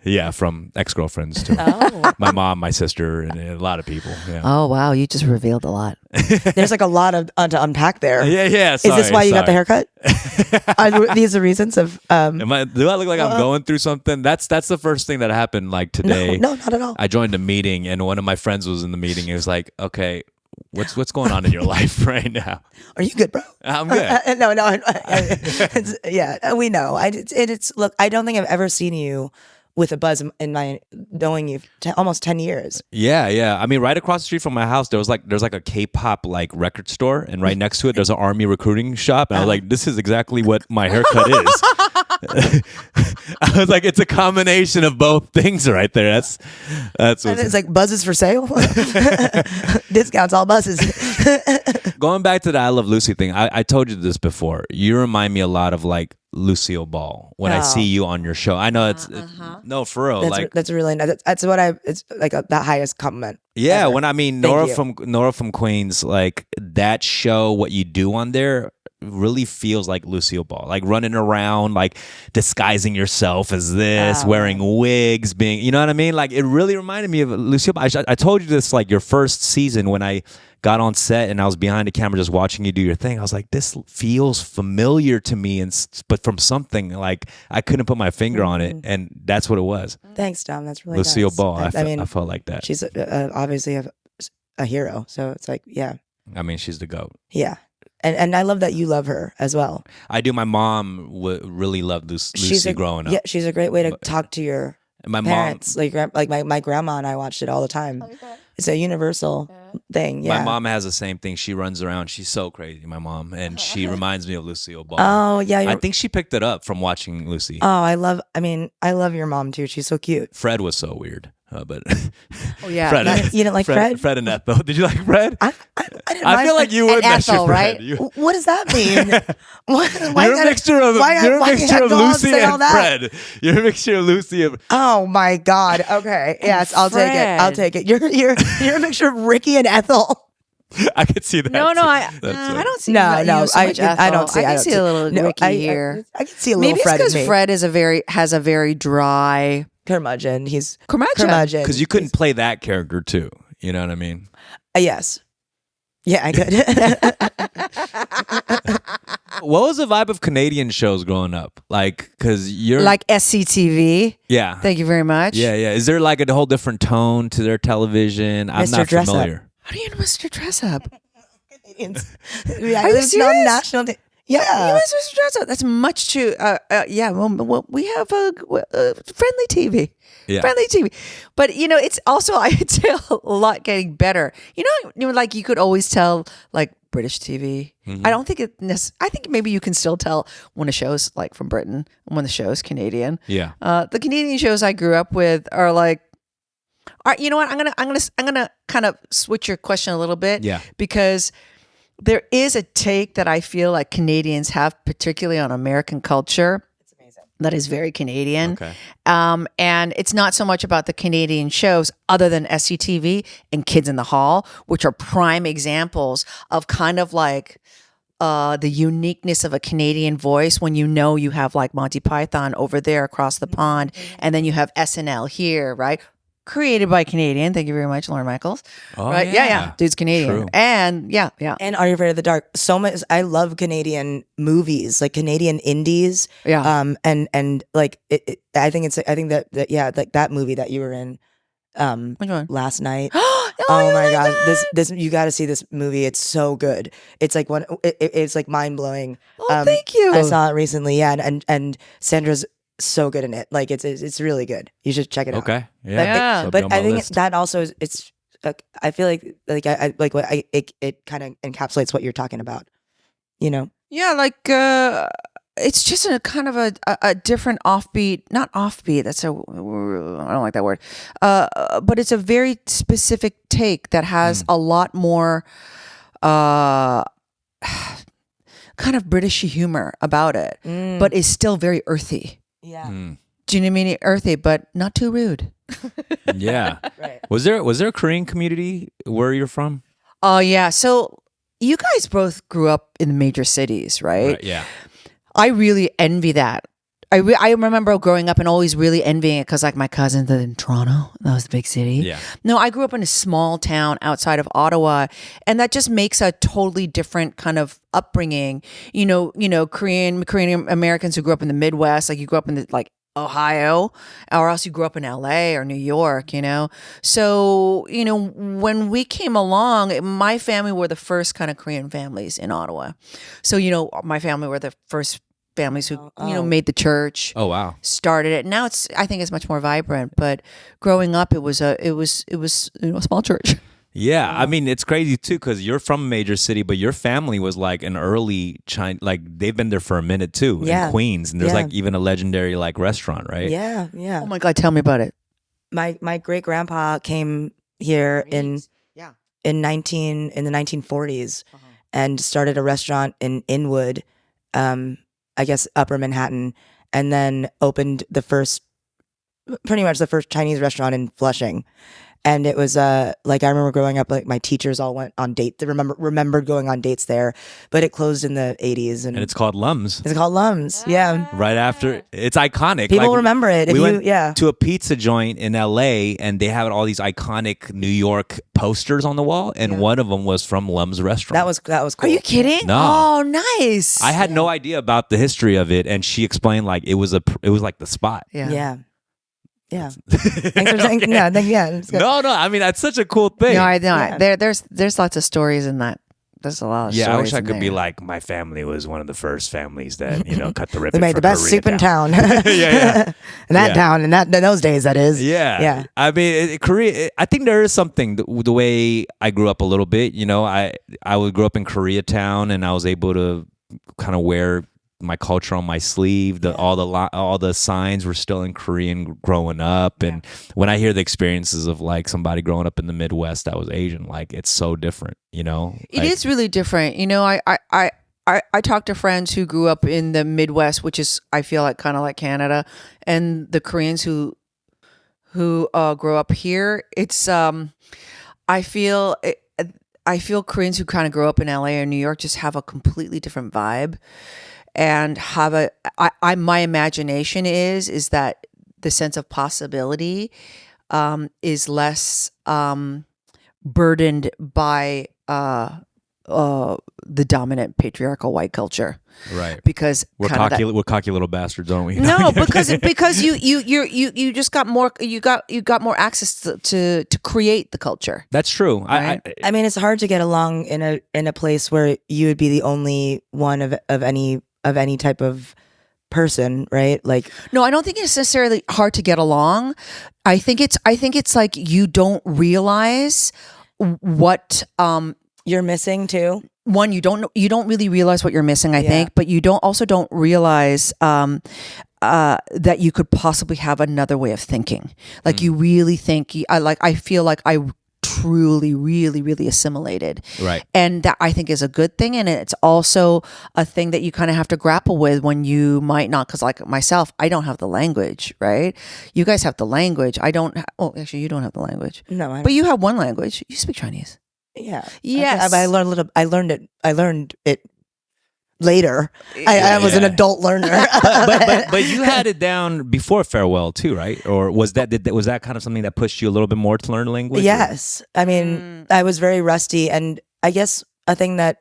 S1: Yeah, from ex-girlfriends to my mom, my sister, and a lot of people. Yeah.
S2: Oh wow, you just revealed a lot.
S3: There's like a lot of to unpack there.
S1: Yeah.
S3: Is this why you got the haircut? Are these the reasons of?
S1: Do I look like I'm going through something? That's the first thing that happened. Like today,
S3: No, not at all.
S1: I joined a meeting, and one of my friends was in the meeting. He was like, "Okay, what's going on in your life right now?"
S3: Are you good, bro?
S1: I'm good.
S3: No. We know. It's look. I don't think I've ever seen you with a buzz in my knowing you almost 10 years.
S1: Yeah. I mean, right across the street from my house, there's like a K-pop like record store, and right next to it, there's an army recruiting shop. And I was like, this is exactly what my haircut is. I was like, it's a combination of both things right there. That's
S3: And it's like buzzes for sale, discounts, all buzzes.
S1: Going back to the I Love Lucy thing. I told you this before. You remind me a lot of like Lucille Ball when I see you on your show. I know it's no, for real.
S3: That's really nice. That's what it's like the highest compliment.
S1: Yeah,
S3: ever.
S1: when I mean
S3: Thank
S1: Nora from Queens, like that show, what you do on there really feels like Lucille Ball, like running around, like disguising yourself as this, wearing wigs, being, you know what I mean? Like it really reminded me of Lucille Ball. I told you this like your first season when I got on set and I was behind the camera just watching you do your thing. I was like, this feels familiar to me, but from something like I couldn't put my finger on it, and that's what it was.
S3: Thanks, Dom. That's really
S1: Lucille
S3: nice.
S1: Ball.
S3: I mean,
S1: I felt like that.
S3: She's obviously a hero, so it's like, yeah,
S1: I mean, she's the GOAT.
S3: yeah. And I love that you love her as well.
S1: I do. My mom really loved Lucy growing up.
S3: Yeah, she's a great way to talk to your
S1: my
S3: parents.
S1: mom,
S3: like my grandma and I watched it all the time. It's a universal thing. Yeah.
S1: My mom has the same thing. She runs around. She's so crazy, my mom, and she reminds me of Lucille Ball.
S3: Oh yeah,
S1: I think she picked it up from watching Lucy.
S3: Oh, I love your mom too. She's so cute.
S1: Fred was so weird, but
S2: Oh yeah.
S1: Fred,
S3: You didn't like Fred?
S1: Fred and Ethel. Did you like Fred?
S3: I didn't
S1: I
S3: mind
S1: feel like you
S2: and
S1: would mess
S2: Ethel,
S1: with
S2: right?
S1: Fred. You,
S3: What does that mean?
S1: you're a mixture of Lucy and Fred. You're a mixture of Lucy and.
S3: Oh my God. Okay. Yes, I'll take it. I'll take it. You're a mixture of Ricky and Ethel.
S1: I could see that.
S2: No, I don't see. I don't see. I can see a little Ricky here.
S3: I can see a
S2: Maybe
S3: little
S2: it's
S3: Fred in
S2: because
S3: me.
S2: Fred has a very dry
S3: curmudgeon. He's
S2: curmudgeon.
S1: Because you couldn't play that character too. You know what I mean?
S3: Yes. Yeah, I could.
S1: What was the vibe of Canadian shows growing up? Like, because you're
S2: Like SCTV.
S1: yeah.
S2: Thank you very much.
S1: Yeah. Is there like a whole different tone to their television? I'm
S3: Mr.
S1: not
S3: Dress Up.
S1: familiar.
S2: How do you know Mr. Dress Up?
S3: Canadians.
S2: Are you serious?
S3: National day.
S2: You
S3: Yeah.
S2: know Mr. Dress Up. That's much too. Yeah. Well, we have a friendly TV.
S1: Yeah.
S2: Friendly TV, but it's also I'd say a lot getting better. Like you could always tell like British TV. I don't think I think maybe you can still tell when a show's like from Britain and when the show's Canadian.
S1: Yeah.
S2: The Canadian shows I grew up with are like. You know what? I'm gonna kind of switch your question a little bit.
S1: Yeah.
S2: Because there is a take that I feel like Canadians have, particularly on American culture. It's amazing. That is very Canadian.
S1: Okay.
S2: And it's not so much about the Canadian shows other than SCTV and Kids in the Hall, which are prime examples of kind of like the uniqueness of a Canadian voice when you have like Monty Python over there across the pond, and then you have SNL here, right? Created by Canadian. Thank you very much, Lorne Michaels.
S1: Oh,
S2: right? Yeah. Dude's Canadian.
S1: True.
S2: And yeah.
S3: And Are You Afraid of the Dark? So much. I love Canadian movies, like Canadian indies.
S2: Yeah.
S3: And like I think that like that movie that you were in
S2: Which one?
S3: last night.
S2: Oh
S3: my
S2: like
S3: God.
S2: that?
S3: This you got to see this movie. It's so good. It's like it's like mind blowing.
S2: Oh, thank you.
S3: I saw it recently. Yeah. And Sandra's so good in it. Like it's really good. You should check it out.
S1: Okay.
S2: Yeah.
S1: So
S3: But
S1: be on my
S3: I think
S1: list.
S3: that also is, it's I feel like I like what it kind of encapsulates what you're talking about. You know?
S2: Yeah, like it's just a kind of a different offbeat, not offbeat. I don't like that word. But it's a very specific take that has a lot more kind of British humor about it, but is still very earthy.
S3: Yeah.
S2: Do you know what I mean? Earthy, but not too rude.
S1: Yeah.
S3: Right.
S1: Was there a Korean community where you're from?
S2: Oh yeah. So you guys both grew up in major cities, right?
S1: Yeah.
S2: I really envy that. I remember growing up and always really envying it because like my cousins lived in Toronto. That was the big city.
S1: Yeah.
S2: No, I grew up in a small town outside of Ottawa, and that just makes a totally different kind of upbringing. You know, Korean Americans who grew up in the Midwest, like you grew up in like Ohio, or else you grew up in LA or New York, So, when we came along, my family were the first kind of Korean families in Ottawa. So, my family were the first families who made the church.
S1: Oh wow.
S2: Started it. Now I think it's much more vibrant, but growing up it was a small church.
S1: Yeah, I mean it's crazy too because you're from a major city, but your family was like an early China, like they've been there for a minute too in Queens, and there's like even a legendary like restaurant, right?
S3: Yeah.
S2: Oh my God, tell me about it.
S3: My great grandpa came here in the 1940s and started a restaurant in Inwood, I guess Upper Manhattan, and then opened pretty much the first Chinese restaurant in Flushing. And it was like I remember growing up, like my teachers all went on dates. They remembered going on dates there, but it closed in the 80s. And
S1: it's called Lum's.
S3: It's called Lum's, yeah.
S1: Right after, it's iconic.
S3: People remember it.
S1: We went to a pizza joint in LA, and they have all these iconic New York posters on the wall, and one of them was from Lum's restaurant.
S3: That was cool.
S2: Are you kidding?
S1: No.
S2: Oh, nice.
S1: I had no idea about the history of it, and she explained like it was like the spot.
S3: Yeah. Thanks for saying. Okay.
S1: No. I mean, that's such a cool thing.
S2: No, I know. Yeah. There's lots of stories in that. There's a lot of stories.
S1: Yeah, I wish I could
S2: there.
S1: be like my family was one of the first families that cut the ribbon.
S3: They made the best soup in town.
S1: Yeah.
S3: In that town, in those days, that is.
S1: Yeah. I mean, Korea. I think there is something the way I grew up a little bit. I grew up in Koreatown, and I was able to kind of wear my culture on my sleeve. All the signs were still in Korean growing up, and when I hear the experiences of like somebody growing up in the Midwest that was Asian, like it's so different.
S2: It is really different. I talk to friends who grew up in the Midwest, which is I feel like kind of like Canada, and the Koreans who grow up here. It's I feel Koreans who kind of grow up in LA or New York just have a completely different vibe. And have my imagination is that the sense of possibility is less burdened by the dominant patriarchal white culture,
S1: right?
S2: Because
S1: we're cocky little bastards, aren't we?
S2: No, because you just got more you got more access to create the culture.
S1: That's true.
S2: Right?
S3: I mean, it's hard to get along in a place where you would be the only one of any type of person, right? Like,
S2: no, I don't think it's necessarily hard to get along. I think it's like you don't realize what
S3: you're missing too.
S2: One, you don't really realize what you're missing, I think, but you don't realize that you could possibly have another way of thinking. Like you really think I feel like I truly, really, really assimilated.
S1: Right.
S2: And that I think is a good thing. And it's also a thing that you kind of have to grapple with when you might not, because like myself, I don't have the language, right? You guys have the language. I don't, actually you don't have the language.
S3: No,
S2: but you have one language. You speak Chinese.
S3: Yeah.
S2: Yes.
S3: I learned it later. I was an adult learner.
S1: but you had it down before Farewell too, right? Or was that kind of something that pushed you a little bit more to learn language?
S3: Yes. I mean, I was very rusty, and I guess a thing that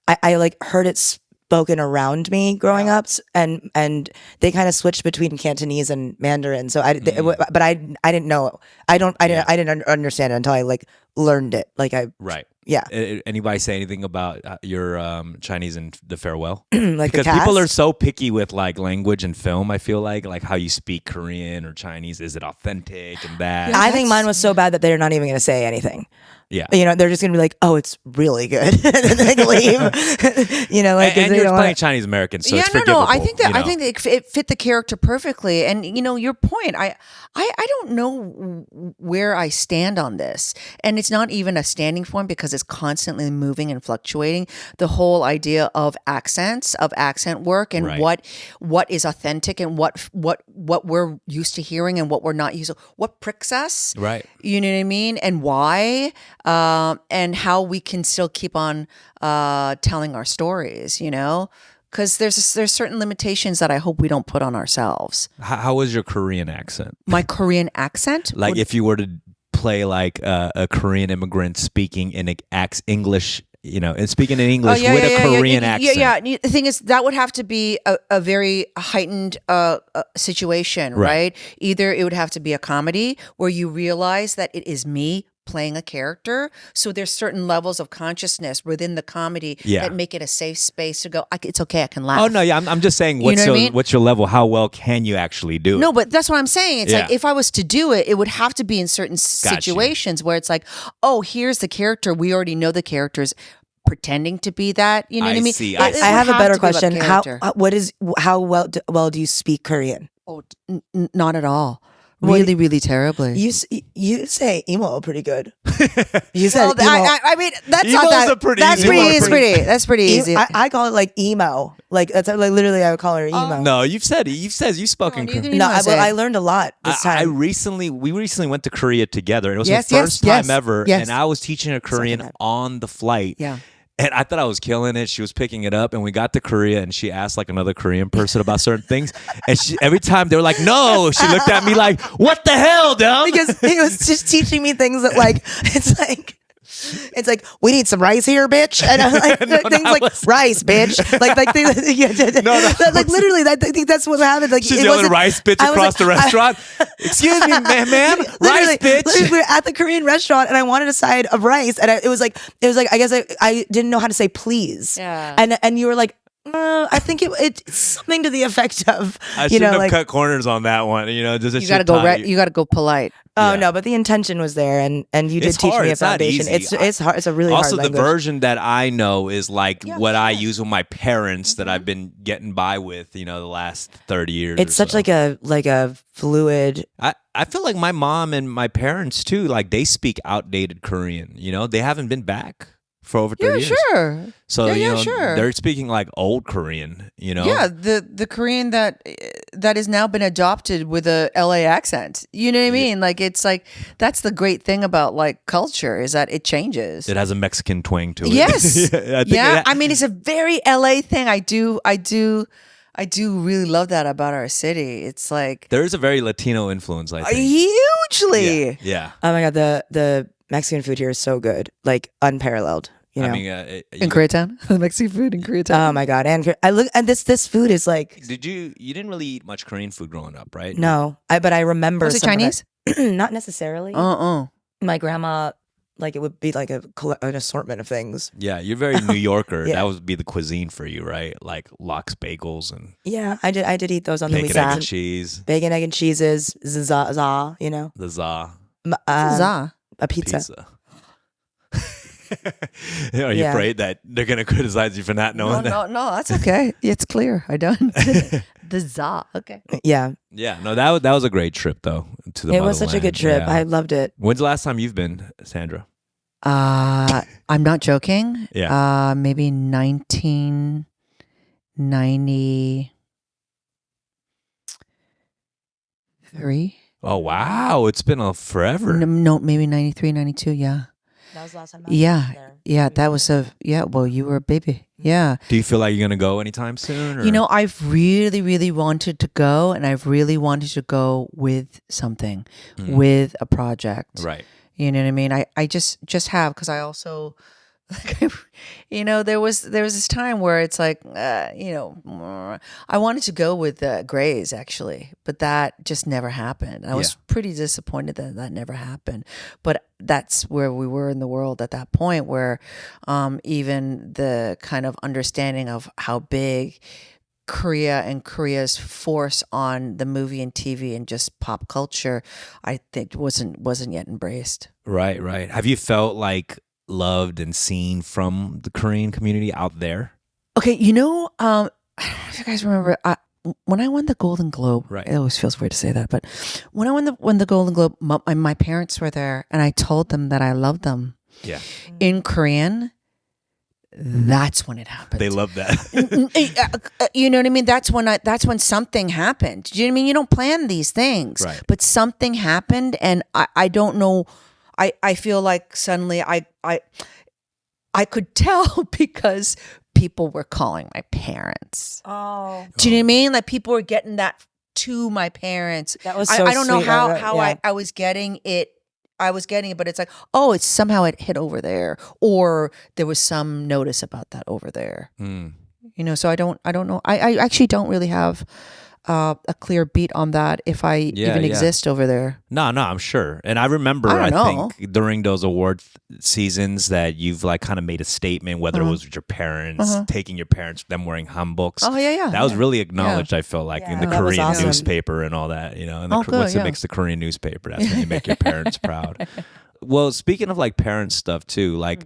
S3: I like heard it spoken around me growing up, and they kind of switched between Cantonese and Mandarin. So I didn't know. I didn't understand it until I like learned it. Like
S1: right.
S3: Yeah.
S1: Anybody say anything about your Chinese and the Farewell?
S3: Like
S1: because
S3: the
S1: people are so picky with like language and film. I feel like how you speak Korean or Chinese, is it authentic and that?
S3: Yeah, I think mine was so bad that they're not even going to say anything.
S1: Yeah,
S3: they're just gonna be like, "Oh, it's really good," and then they leave.
S1: And you're playing Chinese American, so it's forgivable.
S2: I think it fit the character perfectly. And your point, I don't know where I stand on this, and it's not even a standing point because it's constantly moving and fluctuating. The whole idea of accents, of accent work, and what is authentic, and what we're used to hearing, and what we're not used to, what pricks us,
S1: right?
S2: You know what I mean, and why. and how we can still keep on telling our stories, because there's certain limitations that I hope we don't put on ourselves.
S1: How was your Korean accent?
S2: My Korean accent?
S1: Like if you were to play like a Korean immigrant speaking in English, and speaking in English with a Korean accent.
S2: Yeah. The thing is, that would have to be a very heightened situation, right? Either it would have to be a comedy where you realize that it is me playing a character. So there's certain levels of consciousness within the comedy that make it a safe space to go, it's okay, I can laugh.
S1: Oh, no, yeah, I'm just saying, what's your level? How well can you actually do it?
S2: No, but that's what I'm saying. It's like, if I was to do it, it would have to be in certain situations where it's like, oh, here's the character. We already know the character's pretending to be that. You know what I mean?
S1: See.
S3: I have a better question. How well do you speak Korean?
S2: Oh, not at all. Really, really terribly.
S3: You say emo pretty good. You said emo.
S2: I mean, that's
S1: Emo's
S2: not that.
S1: a pretty
S2: That's
S1: easy
S2: pretty.
S1: one.
S2: It's pretty. That's pretty easy.
S3: I call it like emo. Like that's like literally I would call her emo.
S1: No, you've spoken Korean.
S3: No, I learned a lot this time.
S1: we recently went to Korea together, and it was the first time ever.
S2: Yes.
S1: And I was teaching her Korean on the flight.
S2: Yeah.
S1: And I thought I was killing it. She was picking it up, and we got to Korea, and she asked like another Korean person about certain things. And every time they were like, "No," she looked at me like, "What the hell, dumb?"
S3: Because he was just teaching me things that like it's like we need some rice here, bitch, and I'm like things like rice, bitch, like things, like literally. I think that's what happened. Like
S1: she's yelling rice, bitch, across the restaurant. Excuse me, ma'am, rice, bitch.
S3: Literally, we were at the Korean restaurant, and I wanted a side of rice, and it was like I guess I didn't know how to say please, and you were like. I think it's something to the effect of
S1: I shouldn't have cut corners on that one. You
S2: gotta go. You gotta go polite.
S3: Oh no, but the intention was there, and you did teach me a foundation. It's hard. It's a really hard language.
S1: Also, the version that I know is like what I use with my parents that I've been getting by with. The last 30 years.
S3: It's such like a fluid.
S1: I feel like my mom and my parents too. Like they speak outdated Korean. They haven't been back for over 30 years.
S2: Sure.
S1: So
S2: sure.
S1: They're speaking like old Korean,
S2: Yeah, the Korean that has now been adopted with a LA accent. You know what I mean? Like it's like that's the great thing about like culture is that it changes.
S1: It has a Mexican twang to it.
S2: Yes. I mean, it's a very LA thing. I do really love that about our city. It's like
S1: there is a very Latino influence, I think.
S2: Hugely.
S1: Yeah.
S3: Oh my god, the Mexican food here is so good, like unparalleled. I mean,
S2: in Koreatown, the Mexican food in Koreatown.
S3: Oh my god! And I look, and this food is like.
S1: You didn't really eat much Korean food growing up, right?
S3: No, but I remember.
S2: Was it Chinese?
S3: Not necessarily. My grandma, like it would be like an assortment of things.
S1: Yeah, you're very New Yorker. That would be the cuisine for you, right? Like lox bagels and.
S3: Yeah, I did eat those on the weekends.
S1: Bacon, egg, and cheese.
S3: Bacon, egg, and cheeses. The za.
S1: The za.
S3: Za. A pizza.
S1: Are you afraid that they're going to criticize you for not knowing that?
S2: No, that's okay. It's clear. I don't. The za. Okay.
S3: Yeah.
S1: Yeah. No, that was a great trip though. It
S3: was such a good trip. I loved it.
S1: When's the last time you've been, Sandra?
S2: I'm not joking.
S1: Yeah.
S2: Maybe 1993.
S1: Oh wow, it's been forever.
S2: No, maybe 93, 92. Yeah.
S3: That was the last time.
S2: Yeah. That was well, you were a baby. Yeah.
S1: Do you feel like you're gonna go anytime soon? Or?
S2: I've really, really wanted to go, and I've really wanted to go with something, with a project.
S1: Right.
S2: You know what I mean? I just have because I also. There was this time where it's like, I wanted to go with Grays actually, but that just never happened. I was pretty disappointed that never happened. But that's where we were in the world at that point, where even the kind of understanding of how big Korea and Korea's force on the movie and TV and just pop culture, I think wasn't yet embraced.
S1: Right. Have you felt like loved and seen from the Korean community out there?
S2: Okay, I don't know if you guys remember, when I won the Golden Globe,
S1: right.
S2: It always feels weird to say that, but when I won the Golden Globe, my parents were there, and I told them that I loved them.
S1: Yeah.
S2: In Korean, that's when it happened.
S1: They love that.
S2: You know what I mean? That's when something happened. Do you know what I mean? You don't plan these things,
S1: right.
S2: But something happened, and I don't know. I feel like suddenly I could tell because people were calling my parents.
S3: Oh,
S2: Do you know what I mean? Like people were getting that to my parents.
S3: that was so
S2: I don't know
S3: sweet.
S2: how
S3: Yeah.
S2: I was getting it. I was getting it, but it's like, oh, it's somehow it hit over there, or there was some notice about that over there.
S1: Mm.
S2: You know, so I don't know. I actually don't really have a clear beat on that if I even exist over there.
S1: No, I'm sure. And I remember,
S2: I don't know.
S1: think during those award seasons that you've like kind of made a statement, whether it was with your parents, taking your parents, them wearing hanboks.
S2: Oh yeah.
S1: That was really acknowledged, I felt like, in the
S3: that was
S1: Korean
S3: awesome.
S1: newspaper and all that, you know. And
S2: Oh, good,
S1: once it
S2: yeah.
S1: makes the Korean newspaper, that's when you make your parents proud. Well, speaking of like parent stuff too, like,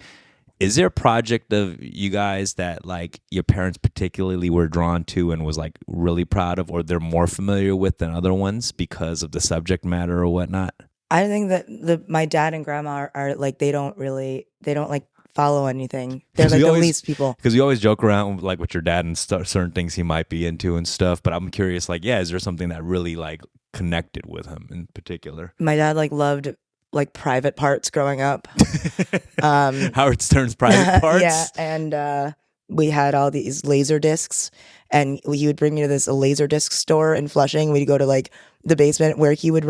S1: is there a project of you guys that like your parents particularly were drawn to and was like really proud of, or they're more familiar with than other ones because of the subject matter or whatnot?
S3: I think that my dad and grandma are like they don't like follow anything. They're like the least people.
S1: Because you always joke around like with your dad and certain things he might be into and stuff. But I'm curious, like, is there something that really like connected with him in particular?
S3: My dad like loved like private parts growing up.
S1: Howard Stern's private parts.
S3: Yeah, and we had all these laser discs, and he would bring me to this laser disc store in Flushing. We'd go to like the basement where he would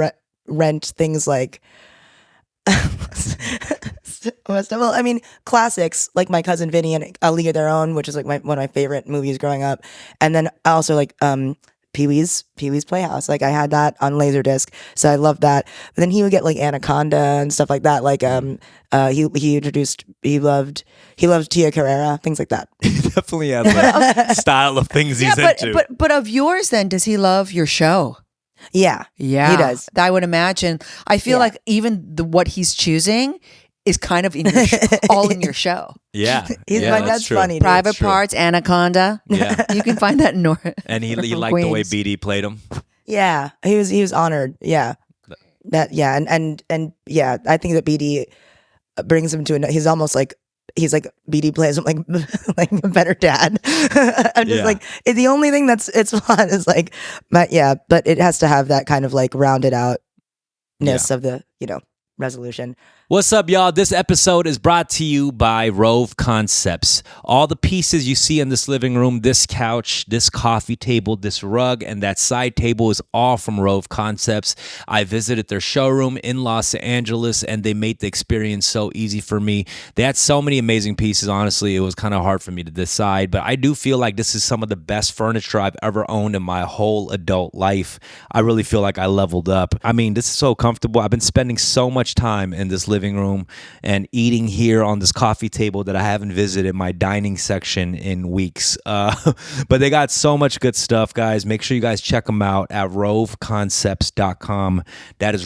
S3: rent things like. Well, I mean, classics like My Cousin Vinny and A League of Their Own, which is like one of my favorite movies growing up, and then also like Pee-wee's Playhouse. Like I had that on Laserdisc, so I loved that. But then he would get like Anaconda and stuff like that. Like he loved Tia Carrera, things like that.
S1: He definitely has a style of things he's into.
S2: But of yours, then does he love your show?
S3: Yeah,
S2: Yeah,
S3: he does.
S2: I would imagine. I feel like even what he's choosing is kind of in your all in your show.
S1: Yeah,
S3: My
S1: that's
S3: dad's
S1: true.
S3: funny. Dude.
S2: Private Parts, Anaconda.
S1: Yeah,
S2: You can find that in North.
S1: and he
S2: from
S1: liked the way
S2: Queens.
S1: BD played him.
S3: Yeah, he was honored. Yeah, that yeah, and yeah, I think that BD brings him to he's almost like BD plays him like a better dad. I'm just like the only thing it's fun is like but it has to have that kind of like rounded outness of the resolution.
S1: What's up, y'all? This episode is brought to you by Rove Concepts. All the pieces you see in this living room, this couch, this coffee table, this rug, and that side table is all from Rove Concepts. I visited their showroom in Los Angeles, and they made the experience so easy for me. They had so many amazing pieces. Honestly, it was kind of hard for me to decide, but I do feel like this is some of the best furniture I've ever owned in my whole adult life. I really feel like I leveled up. I mean, this is so comfortable. I've been spending so much time in this living room and eating here on this coffee table that I haven't visited my dining section in weeks. But they got so much good stuff, guys. Make sure you guys check them out at roveconcepts.com. That is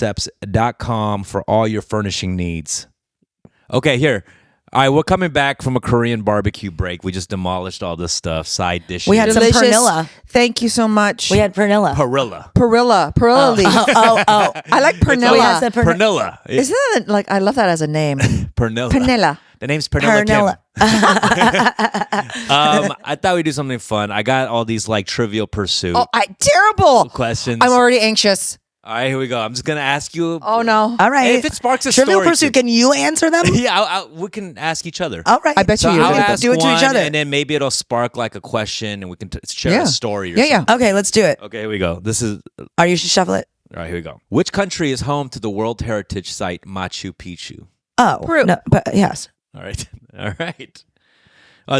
S1: roveconcepts.com for all your furnishing needs. Okay, here. All right, we're coming back from a Korean barbecue break. We just demolished all this stuff, side dishes.
S3: We had some
S2: Delicious.
S3: Pernilla.
S2: Thank you so much.
S3: We had Pernilla.
S2: Perilla leaf.
S3: Oh.
S2: I like Pernilla.
S3: We had some
S1: Pernilla.
S2: Isn't that like, I love that as a name.
S1: Pernilla.
S2: Pernilla.
S1: The name's Pernilla Kim.
S3: Pernilla.
S1: I thought we'd do something fun. I got all these like Trivial Pursuit
S2: Oh, terrible.
S1: questions.
S2: I'm already anxious.
S1: All right, here we go. I'm just gonna ask you.
S2: Oh no.
S3: All right.
S1: If it sparks a
S3: Trivial
S1: story,
S3: Pursuit, can you answer them?
S1: yeah, we can ask each other.
S3: All right.
S2: I bet
S1: So
S2: you
S1: I'll
S2: can
S1: ask
S3: do it to
S1: one,
S3: each other.
S1: and then maybe it'll spark like a question, and we can share
S2: Yeah.
S1: a story. Or
S2: Yeah, yeah.
S1: something.
S3: Okay, let's do it.
S1: Okay, here we go. This is
S3: Are you shuffle it?
S1: all right. Here we go. Which country is home to the World Heritage Site Machu Picchu?
S3: Oh,
S2: Peru.
S3: no, but yes.
S1: All right, all right.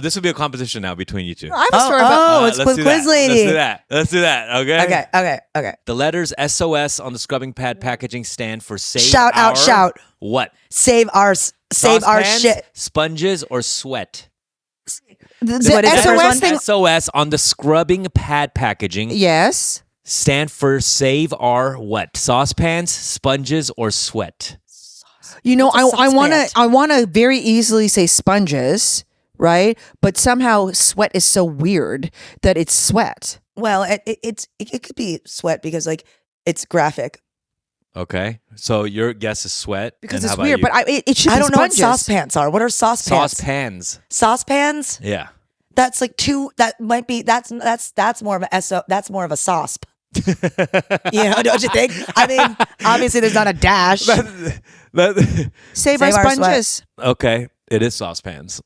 S1: This will be a competition now between you two.
S2: I have a story about.
S3: it's
S1: let's do
S3: Quiz
S1: that.
S3: Lady.
S1: Let's do that. Okay.
S3: Okay.
S1: The letters SOS on the scrubbing pad packaging stand for save
S3: Shout
S1: our
S3: out, shout.
S1: What?
S3: Save our
S1: Saucepans,
S3: shit.
S1: Sponges or sweat?
S2: The
S3: What is the first one?
S2: SOS thing.
S1: SOS on the scrubbing pad packaging
S2: Yes.
S1: stand for save our what? Saucepans, sponges, or sweat?
S2: You know,
S3: What's a
S2: I want
S3: saucepan?
S2: to. I want to very easily say sponges, right? But somehow sweat is so weird that it's sweat.
S3: Well, it could be sweat because like it's graphic.
S1: Okay. So your guess is sweat.
S2: Because
S1: and
S2: it's
S1: how about
S2: weird,
S1: you?
S2: but it should
S3: I
S2: be
S3: don't know what
S2: sponges.
S3: saucepans are. What are saucepans?
S1: Saucepans.
S3: Saucepans?
S1: Yeah.
S3: That's like two. That might be. That's more of a that's more of a sauce. Don't you think? I mean, obviously there's not a dash.
S2: Save our sponges.
S1: Okay, it is saucepans.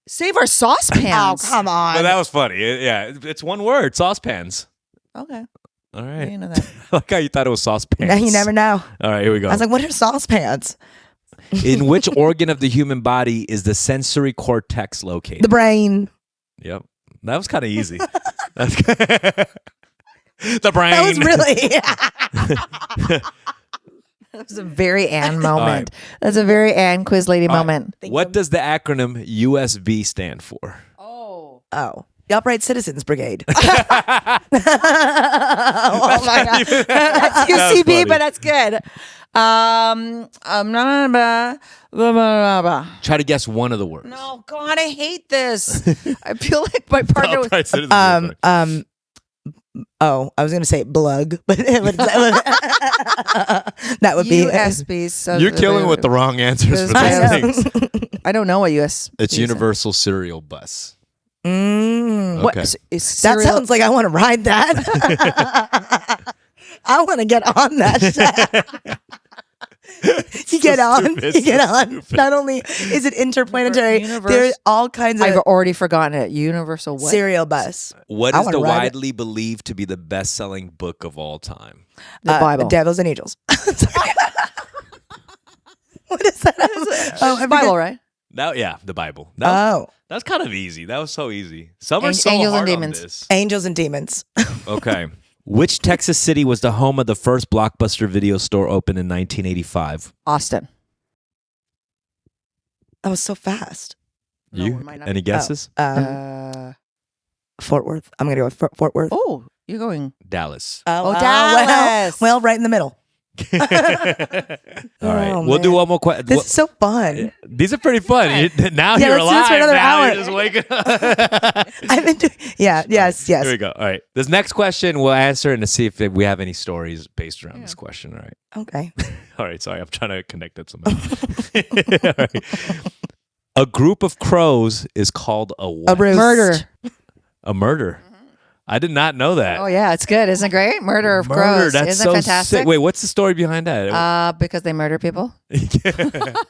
S2: Save our saucepans.
S3: Oh, come on.
S1: But that was funny. It's one word, saucepans.
S2: Okay.
S1: All right.
S2: You know that.
S1: I like how you thought it was saucepans.
S3: Now you never know.
S1: All right, here we go.
S3: I was like, what are saucepans?
S1: In which organ of the human body is the sensory cortex located?
S3: The brain.
S1: Yep. That was kind of easy. The brain.
S3: That was really.
S2: That was a very Anne moment.
S1: right.
S2: That's a very Anne quiz lady
S1: All right.
S2: moment.
S1: What does the acronym USB stand for?
S2: Oh.
S3: Oh. The Upright Citizens Brigade.
S2: Oh my God. That's UCB,
S1: funny.
S2: but that's good.
S1: Try to guess one of the words.
S2: No, God, I hate this. I feel like my partner was.
S1: Upright citizens are funny.
S3: Oh, I was gonna say blug, but that would be
S2: USBs.
S1: You're killing with the wrong answers for
S3: I
S1: those
S3: know.
S1: things.
S2: I don't know what USB.
S1: It's Universal Serial Bus.
S2: What
S1: Okay.
S2: is
S3: That
S2: serial?
S3: sounds like I want to ride that. I want to get on that shit. You get on.
S1: stupid,
S3: You get
S1: so
S3: on.
S1: stupid.
S3: Not only is it interplanetary, there's all kinds
S2: I've
S3: of
S2: already forgotten it. Universal what?
S3: serial bus.
S1: What
S3: I
S1: is
S3: wanna
S1: the
S3: ride it.
S1: widely believed to be the best-selling book of all time?
S2: The Bible.
S3: Devils and Angels. What is that? Oh, I
S2: Bible,
S3: forget.
S2: right?
S1: The Bible. That
S3: Oh,
S1: was kind of easy. That was so easy. Some are
S2: An-
S1: so
S2: Angels and
S1: hard on
S2: Demons.
S1: this.
S3: Angels and Demons.
S1: Okay. Which Texas city was the home of the first Blockbuster video store opened in 1985?
S2: Austin.
S3: That was so fast.
S2: No,
S1: You?
S2: it might not
S1: Any
S2: be.
S1: guesses?
S3: Fort Worth. I'm gonna go with Fort Worth.
S2: Oh, you're going.
S1: Dallas.
S2: Oh, Dallas.
S3: Well, right in the middle.
S1: All right.
S3: Oh,
S1: We'll do
S3: man.
S1: one more question.
S3: This is so fun.
S1: These are pretty fun. Now
S3: Yeah,
S1: you're
S3: let's do this
S1: alive.
S3: for another
S1: Now
S3: hour.
S1: you're just waking up.
S3: I've been doing. Yeah. Yes.
S1: Here we
S3: Yes.
S1: go. All right. This next question we'll answer and to see if we have any stories based around this question. All right.
S3: Okay.
S1: All right. Sorry. I'm trying to connect that somehow. All right. A group of crows is called a what?
S3: A roost.
S2: Murder.
S1: A murder. I did not know that.
S2: Oh yeah, it's good. Isn't it great? Murder of
S1: Murder.
S2: crows.
S1: That's
S2: Isn't
S1: so
S2: it fantastic?
S1: sick. Wait, what's the story behind that?
S2: Because they murder people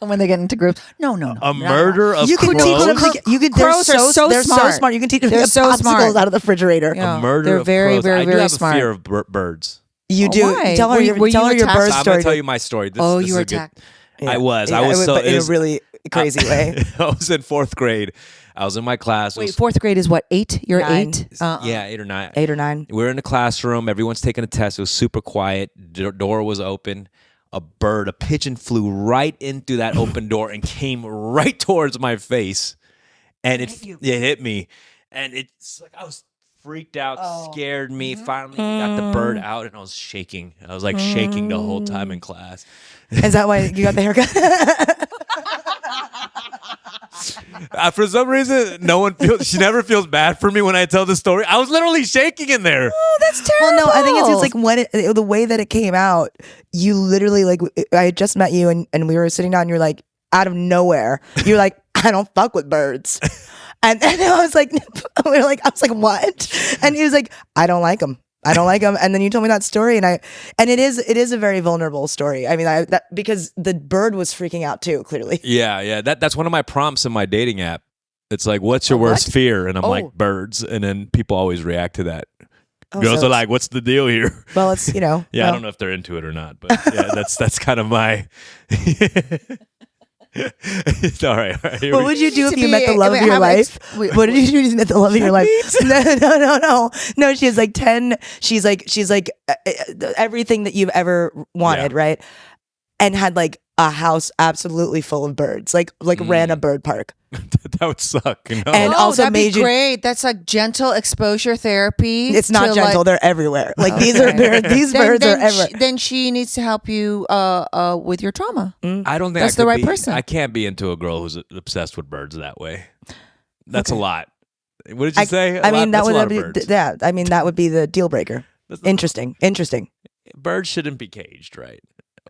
S2: when they get into groups. No.
S1: A murder of
S3: You can
S1: crows?
S3: teach them. You can.
S2: Crows
S3: They're
S2: are so
S3: They're so
S2: smart.
S3: smart. You can teach them to
S2: They're
S3: get
S2: so
S3: popsicles
S2: smart.
S3: out of the refrigerator.
S2: Yeah.
S1: A murder
S2: They're
S1: of
S2: very,
S1: crows.
S2: very,
S1: I do
S2: very
S1: have
S2: smart.
S1: a fear of birds.
S3: You
S2: Oh,
S3: do.
S2: why?
S3: Tell her
S2: Were
S3: your.
S2: you
S3: Tell her your
S2: attacked?
S3: bird
S1: So I'm
S3: story.
S1: going to tell you my story. This,
S2: Oh,
S1: this
S2: you
S1: is
S2: were
S1: a good-
S2: attacked.
S1: I was.
S3: Yeah,
S1: I was so.
S3: but in
S1: it
S3: a
S1: was-
S3: really crazy way.
S1: I was in fourth grade. I was in my class. It
S2: Wait,
S1: was-
S2: fourth grade is what? 8? You're
S3: 9.
S2: 8.
S1: yeah, 8 or 9.
S3: 8 or 9.
S1: We're in the classroom. Everyone's taking a test. It was super quiet. Door was open. A pigeon flew right in through that open door and came right towards my face. And it hit me. And it's like I was freaked out, scared me. Finally got the bird out and I was shaking. I was like shaking the whole time in class.
S3: Is that why you got the haircut?
S1: For some reason, she never feels bad for me when I tell the story. I was literally shaking in there.
S2: Oh, that's
S3: Well,
S2: terrible.
S3: no, I think it's just like the way that it came out. You literally like I had just met you and we were sitting down. And you're like out of nowhere. You're like I don't fuck with birds, and I was like we were like I was like what? And he was like I don't like them. I don't like them. And then you told me that story, and it is a very vulnerable story. I mean, because the bird was freaking out too. Clearly,
S1: Yeah. That's one of my prompts in my dating app. It's like, what's your worst fear? And I'm like, birds. And then people always react to that. Girls
S3: so
S1: are like, what's the deal here?
S3: well, it's
S1: Yeah, I
S3: well,
S1: don't know if they're into it or not, but yeah, that's kind of my. all right.
S3: What would you do if
S2: To
S3: you
S2: be-
S3: met the love of
S2: wait,
S3: your
S2: have
S3: life?
S2: wait,
S3: What did you do if you met the love of your life? No. She has like 10. She's like everything that you've ever wanted,
S1: Yeah.
S3: right? And had like a house absolutely full of birds, like ran a bird park.
S1: that would suck. You know?
S3: And also
S2: that'd
S3: made
S2: be
S3: you-
S2: great. That's like gentle exposure therapy.
S3: It's not
S2: to,
S3: gentle;
S2: like-
S3: they're everywhere. Like these are birds. These birds are everywhere.
S2: Then she needs to help you with your trauma.
S1: I don't think
S2: That's
S1: I could
S2: the right
S1: be-
S2: person.
S1: I can't be into a girl who's obsessed with birds that way. That's a lot. What did you say?
S3: I mean, that
S1: That's a lot
S3: would
S1: of
S3: be
S1: birds.
S3: I mean, that would be the deal breaker.
S1: That's-
S3: Interesting.
S1: Birds shouldn't be caged, right?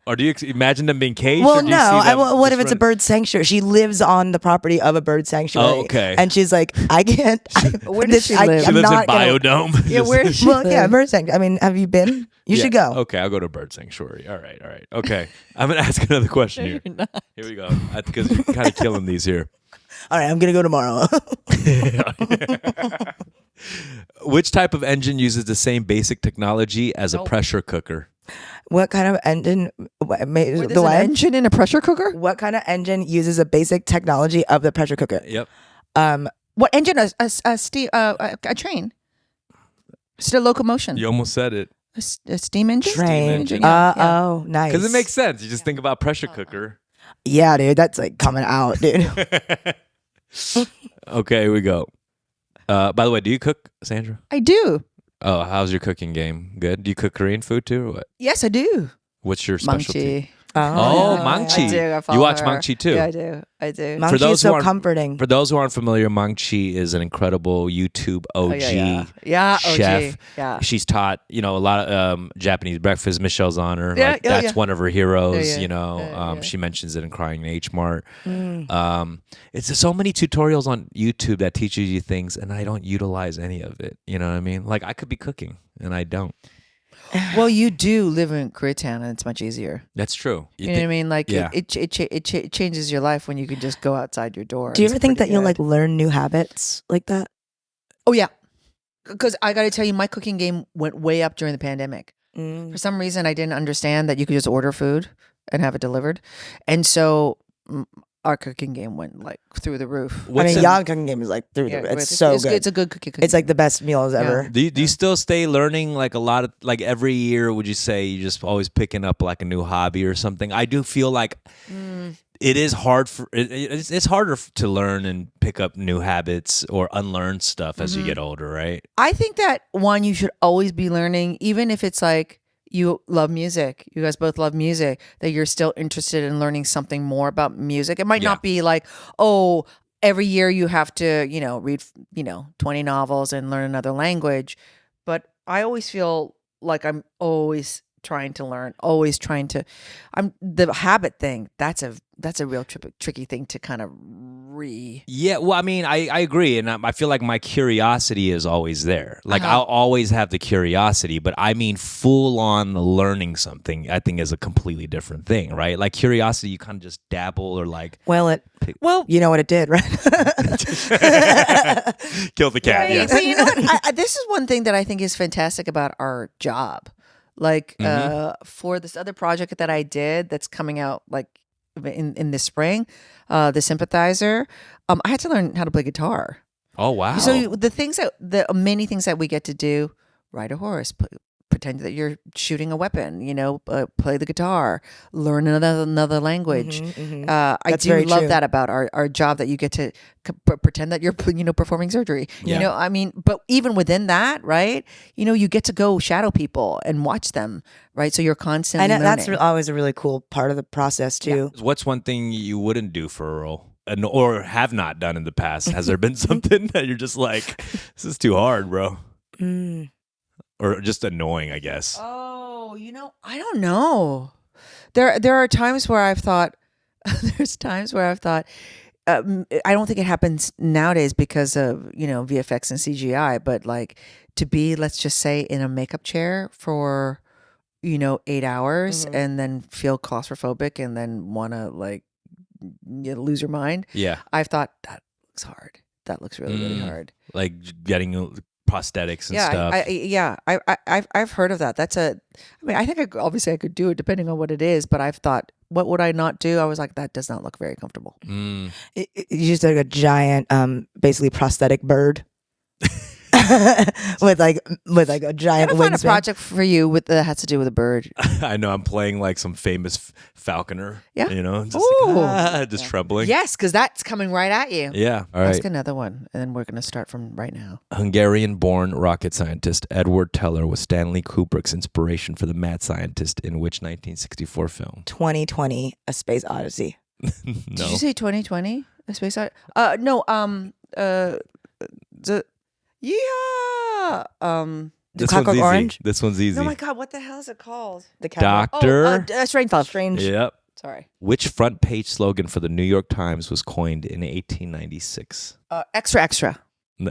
S1: Or do you imagine them being caged?
S3: Well,
S1: or do you
S3: no.
S1: see them
S3: What if
S1: just
S3: it's a
S1: run-
S3: bird sanctuary? She lives on the property of a bird sanctuary.
S1: Oh, okay.
S3: And she's like, I can't.
S2: Where does she live?
S1: She
S3: I'm
S1: lives in
S3: not gonna-
S1: Biodome.
S2: Yeah, where is she
S3: Well, yeah,
S2: live?
S3: bird sanctuary. I mean, have you been? You should go.
S1: Okay, I'll go to bird sanctuary. All right. Okay. I'm gonna ask another question here.
S2: You're not.
S1: Here we go. Because you're kind of killing these here.
S3: All right, I'm gonna go tomorrow.
S1: Which type of engine uses the same basic technology as a pressure cooker?
S3: What kind of engine?
S2: There's an engine in a pressure cooker?
S3: What kind of engine uses a basic technology of the pressure cooker?
S1: Yep.
S2: What engine? A train. Still locomotion.
S1: You almost said it.
S2: A steam engine?
S3: Train.
S2: Steam engine, yeah.
S3: Oh, nice.
S1: Because it makes sense. You just think about pressure cooker.
S3: Yeah, dude, that's like coming out, dude.
S1: Okay, here we go. By the way, do you cook, Sandra?
S2: I do.
S1: Oh, how's your cooking game? Good. Do you cook Korean food too, or what?
S2: Yes, I do.
S1: What's your specialty?
S2: Mangchi.
S1: Oh,
S2: Yeah,
S1: Mangchi.
S2: I do. I follow
S1: You watch
S2: her.
S1: Mangchi too?
S2: Yeah, I do.
S3: Mangchi
S1: those
S3: is
S1: who
S3: so
S1: aren't-
S3: comforting.
S1: For those who aren't familiar, Mangchi is an incredible YouTube OG.
S2: Yeah, OG.
S1: chef.
S2: Yeah.
S1: She's taught, a lot of Japanese breakfast. Michelle's on her.
S2: Yeah,
S1: Like,
S2: yeah,
S1: that's
S2: yeah.
S1: one of her heroes.
S2: Yeah, yeah. Yeah.
S1: She mentions it in Crying in H Mart.
S3: Mm.
S1: It's so many tutorials on YouTube that teaches you things, and I don't utilize any of it. You know what I mean? Like I could be cooking, and I don't.
S2: Well, you do live in Koreatown, and it's much easier.
S1: That's true.
S2: You know what I mean? Like
S1: Yeah.
S2: it changes your life when you can just go outside your door.
S3: Do you
S2: It's
S3: ever think that
S2: pretty
S3: you'll
S2: good.
S3: like learn new habits like that?
S2: Oh yeah, because I got to tell you, my cooking game went way up during the pandemic. For some reason, I didn't understand that you could just order food and have it delivered, and so our cooking game went like through the roof.
S3: I mean, y'all cooking game is like through
S2: Yeah,
S3: the. It's so good.
S2: It's a good cooking.
S3: It's like the best meals ever.
S1: Do you still stay learning like a lot of like every year? Would you say you just always picking up like a new hobby or something? I do feel like it is hard for it's harder to learn and pick up new habits or unlearn stuff as you get older, right?
S2: I think that one, you should always be learning, even if it's like you love music. You guys both love music. That you're still interested in learning something more about music. It might not be like, oh, every year you have to, read, 20 novels and learn another language. But I always feel like I'm always trying to learn, always trying to. The habit thing. That's a real tricky thing to kind of
S1: Yeah, well, I mean, I agree, and I feel like my curiosity is always there. Like I'll always have the curiosity, but I mean, full on learning something, I think is a completely different thing, right? Like curiosity, you kind of just dabble or like
S3: Well, you know what it did, right?
S1: kill the cat.
S2: Right.
S1: Yes.
S2: But you know what? This is one thing that I think is fantastic about our job. Like for this other project that I did that's coming out like in the spring, the Sympathizer, I had to learn how to play guitar.
S1: Oh wow!
S2: So the many things that we get to do: ride a horse, pretend that you're shooting a weapon, play the guitar, learn another language. I
S3: That's
S2: do
S3: very
S2: love
S3: true.
S2: that about our job, that you get to pretend that you're performing surgery.
S1: Yeah.
S2: I mean, but even within that, right? You get to go shadow people and watch them, right? So you're constantly
S3: And
S2: learning.
S3: that's always a really cool part of the process too.
S1: What's one thing you wouldn't do for a role? Or have not done in the past? Has there been something that you're just like, this is too hard, bro? Or just annoying, I guess.
S2: Oh, I don't know. There are times where I've thought. There's times where I've thought. I don't think it happens nowadays because of VFX and CGI, but like to be, let's just say, in a makeup chair for 8 hours and then feel claustrophobic and then want to like lose your mind.
S1: Yeah.
S2: I've thought that looks hard. That looks really really hard.
S1: Like getting prosthetics and stuff.
S2: I've heard of that. I think obviously I could do it depending on what it is, but I've thought, what would I not do? I was like, that does not look very comfortable.
S3: You just like a giant, basically prosthetic bird. with like a giant
S2: I'm gonna find a
S3: wingspan.
S2: project for you that has to do with a bird.
S1: I know I'm playing like some famous falconer.
S2: Yeah.
S1: Just,
S2: Ooh.
S1: just trembling.
S2: Yes, because that's coming right at you.
S1: Yeah. All
S2: Ask
S1: right.
S2: another one, and then we're gonna start from right now.
S1: Hungarian-born rocket scientist Edward Teller was Stanley Kubrick's inspiration for the mad scientist in which 1964 film?
S3: 2020, A Space Odyssey.
S1: No.
S2: Did you say 2020? A space odyssey? No.
S3: The
S1: This one's
S3: Clockwork
S1: easy.
S3: Orange?
S1: This one's easy.
S2: Oh my God, what the hell is it called?
S3: The Cowboy.
S1: Doctor.
S2: Strainfall.
S3: Strange.
S1: Yep.
S2: Sorry.
S1: Which front page slogan for the New York Times was coined in 1896?
S2: Extra, extra.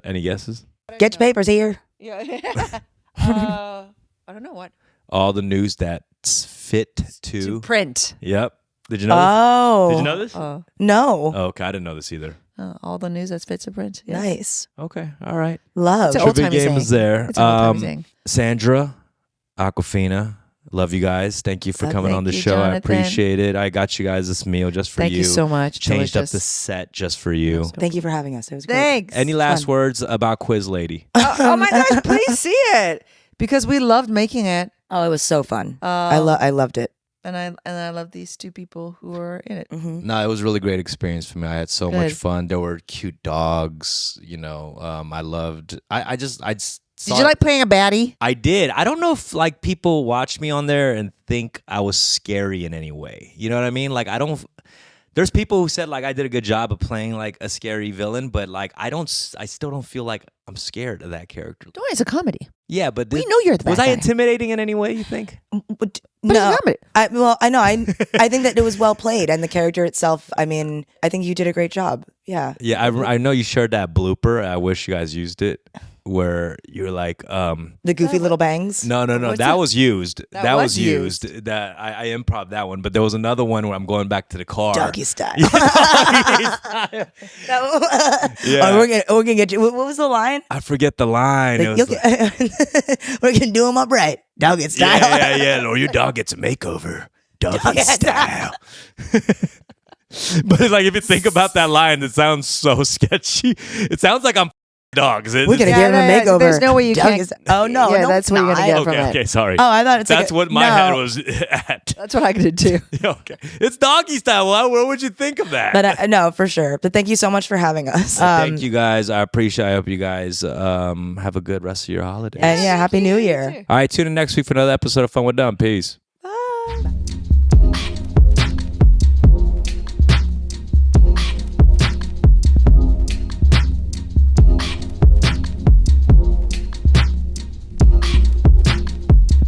S1: Any guesses?
S3: Get your papers here.
S2: Yeah. I don't know what.
S1: All the news that's fit to.
S2: To print.
S1: Yep. Did you know
S3: Oh.
S1: this? Did you know this?
S3: No.
S1: Oh, okay. I didn't know this either.
S2: All the news that's fit to print. Yeah.
S3: Nice.
S1: Okay. All right.
S3: Love.
S2: It's an old
S1: Trivia
S2: timey
S1: game
S2: saying.
S1: is there.
S2: It's an old-timey saying.
S1: Sandra, Aquafina, love you guys. Thank you for coming
S2: thank
S1: on the
S2: you,
S1: show. I
S2: Jonathan.
S1: appreciate it. I got you guys this meal just for
S2: Thank you so much.
S1: Changed up
S2: Delicious.
S1: the set just for you.
S3: Thank you for having us. It was great.
S2: Thanks.
S1: Any last
S3: Fun.
S1: words about Quiz Lady?
S2: Oh my gosh, please see it. Because we loved making it.
S3: Oh, it was so fun. I loved it.
S2: And I love these two people who are in it.
S3: Mm-hmm.
S1: No, it was a really great experience for me. I had so much
S2: Good.
S1: fun. There were cute dogs. You know, I loved. I just
S2: Did you like playing a baddie?
S1: I did. I don't know if like people watch me on there and think I was scary in any way. You know what I mean? Like I don't. There's people who said like I did a good job of playing like a scary villain, but like I still don't feel like I'm scared of that character.
S2: Don't worry, it's a comedy.
S1: Yeah, but
S2: We know you're the bad
S1: was I
S2: guy.
S1: intimidating in any way? You think?
S3: But
S2: But
S3: no,
S2: it's a comedy.
S3: I know. I think that it was well played, and the character itself. I mean, I think you did a great job. Yeah.
S1: Yeah, I know you shared that blooper. I wish you guys used it, where you're like,
S3: The goofy little bangs.
S1: no,
S2: What's
S1: that
S2: that?
S1: was used.
S2: That
S1: was
S2: was
S1: used. That I improv that one, but there was another one where I'm going back to the car.
S3: Doggy style.
S1: Yeah.
S3: Oh, we're gonna get you. What was the line?
S1: I forget the line. It
S3: Like,
S1: was like,
S3: we're gonna do them up right. Doggy style.
S1: yeah. Or your dog gets a makeover. Doggy style. But like, if you think about that line, it sounds so sketchy. It sounds like I'm dogs.
S3: We're gonna
S2: Yeah,
S3: give him a
S2: yeah,
S3: makeover.
S2: there's no way you
S3: Doggy
S2: can't-
S3: style. Oh no,
S2: Yeah,
S3: no,
S2: that's
S3: it's
S2: what you're gonna
S3: not.
S2: get from it.
S1: Okay, sorry.
S3: Oh, I thought it's
S1: That's
S3: like
S1: what my head was at.
S2: That's what I did too.
S1: Okay, it's doggy style. What would you think of that?
S3: But no, for sure. But thank you so much for having us.
S1: Thank you guys. I appreciate. I hope you guys have a good rest of your holidays.
S3: And yeah, happy New Year.
S1: All right, tune in next week for another episode of Fun with Dumb. Peace.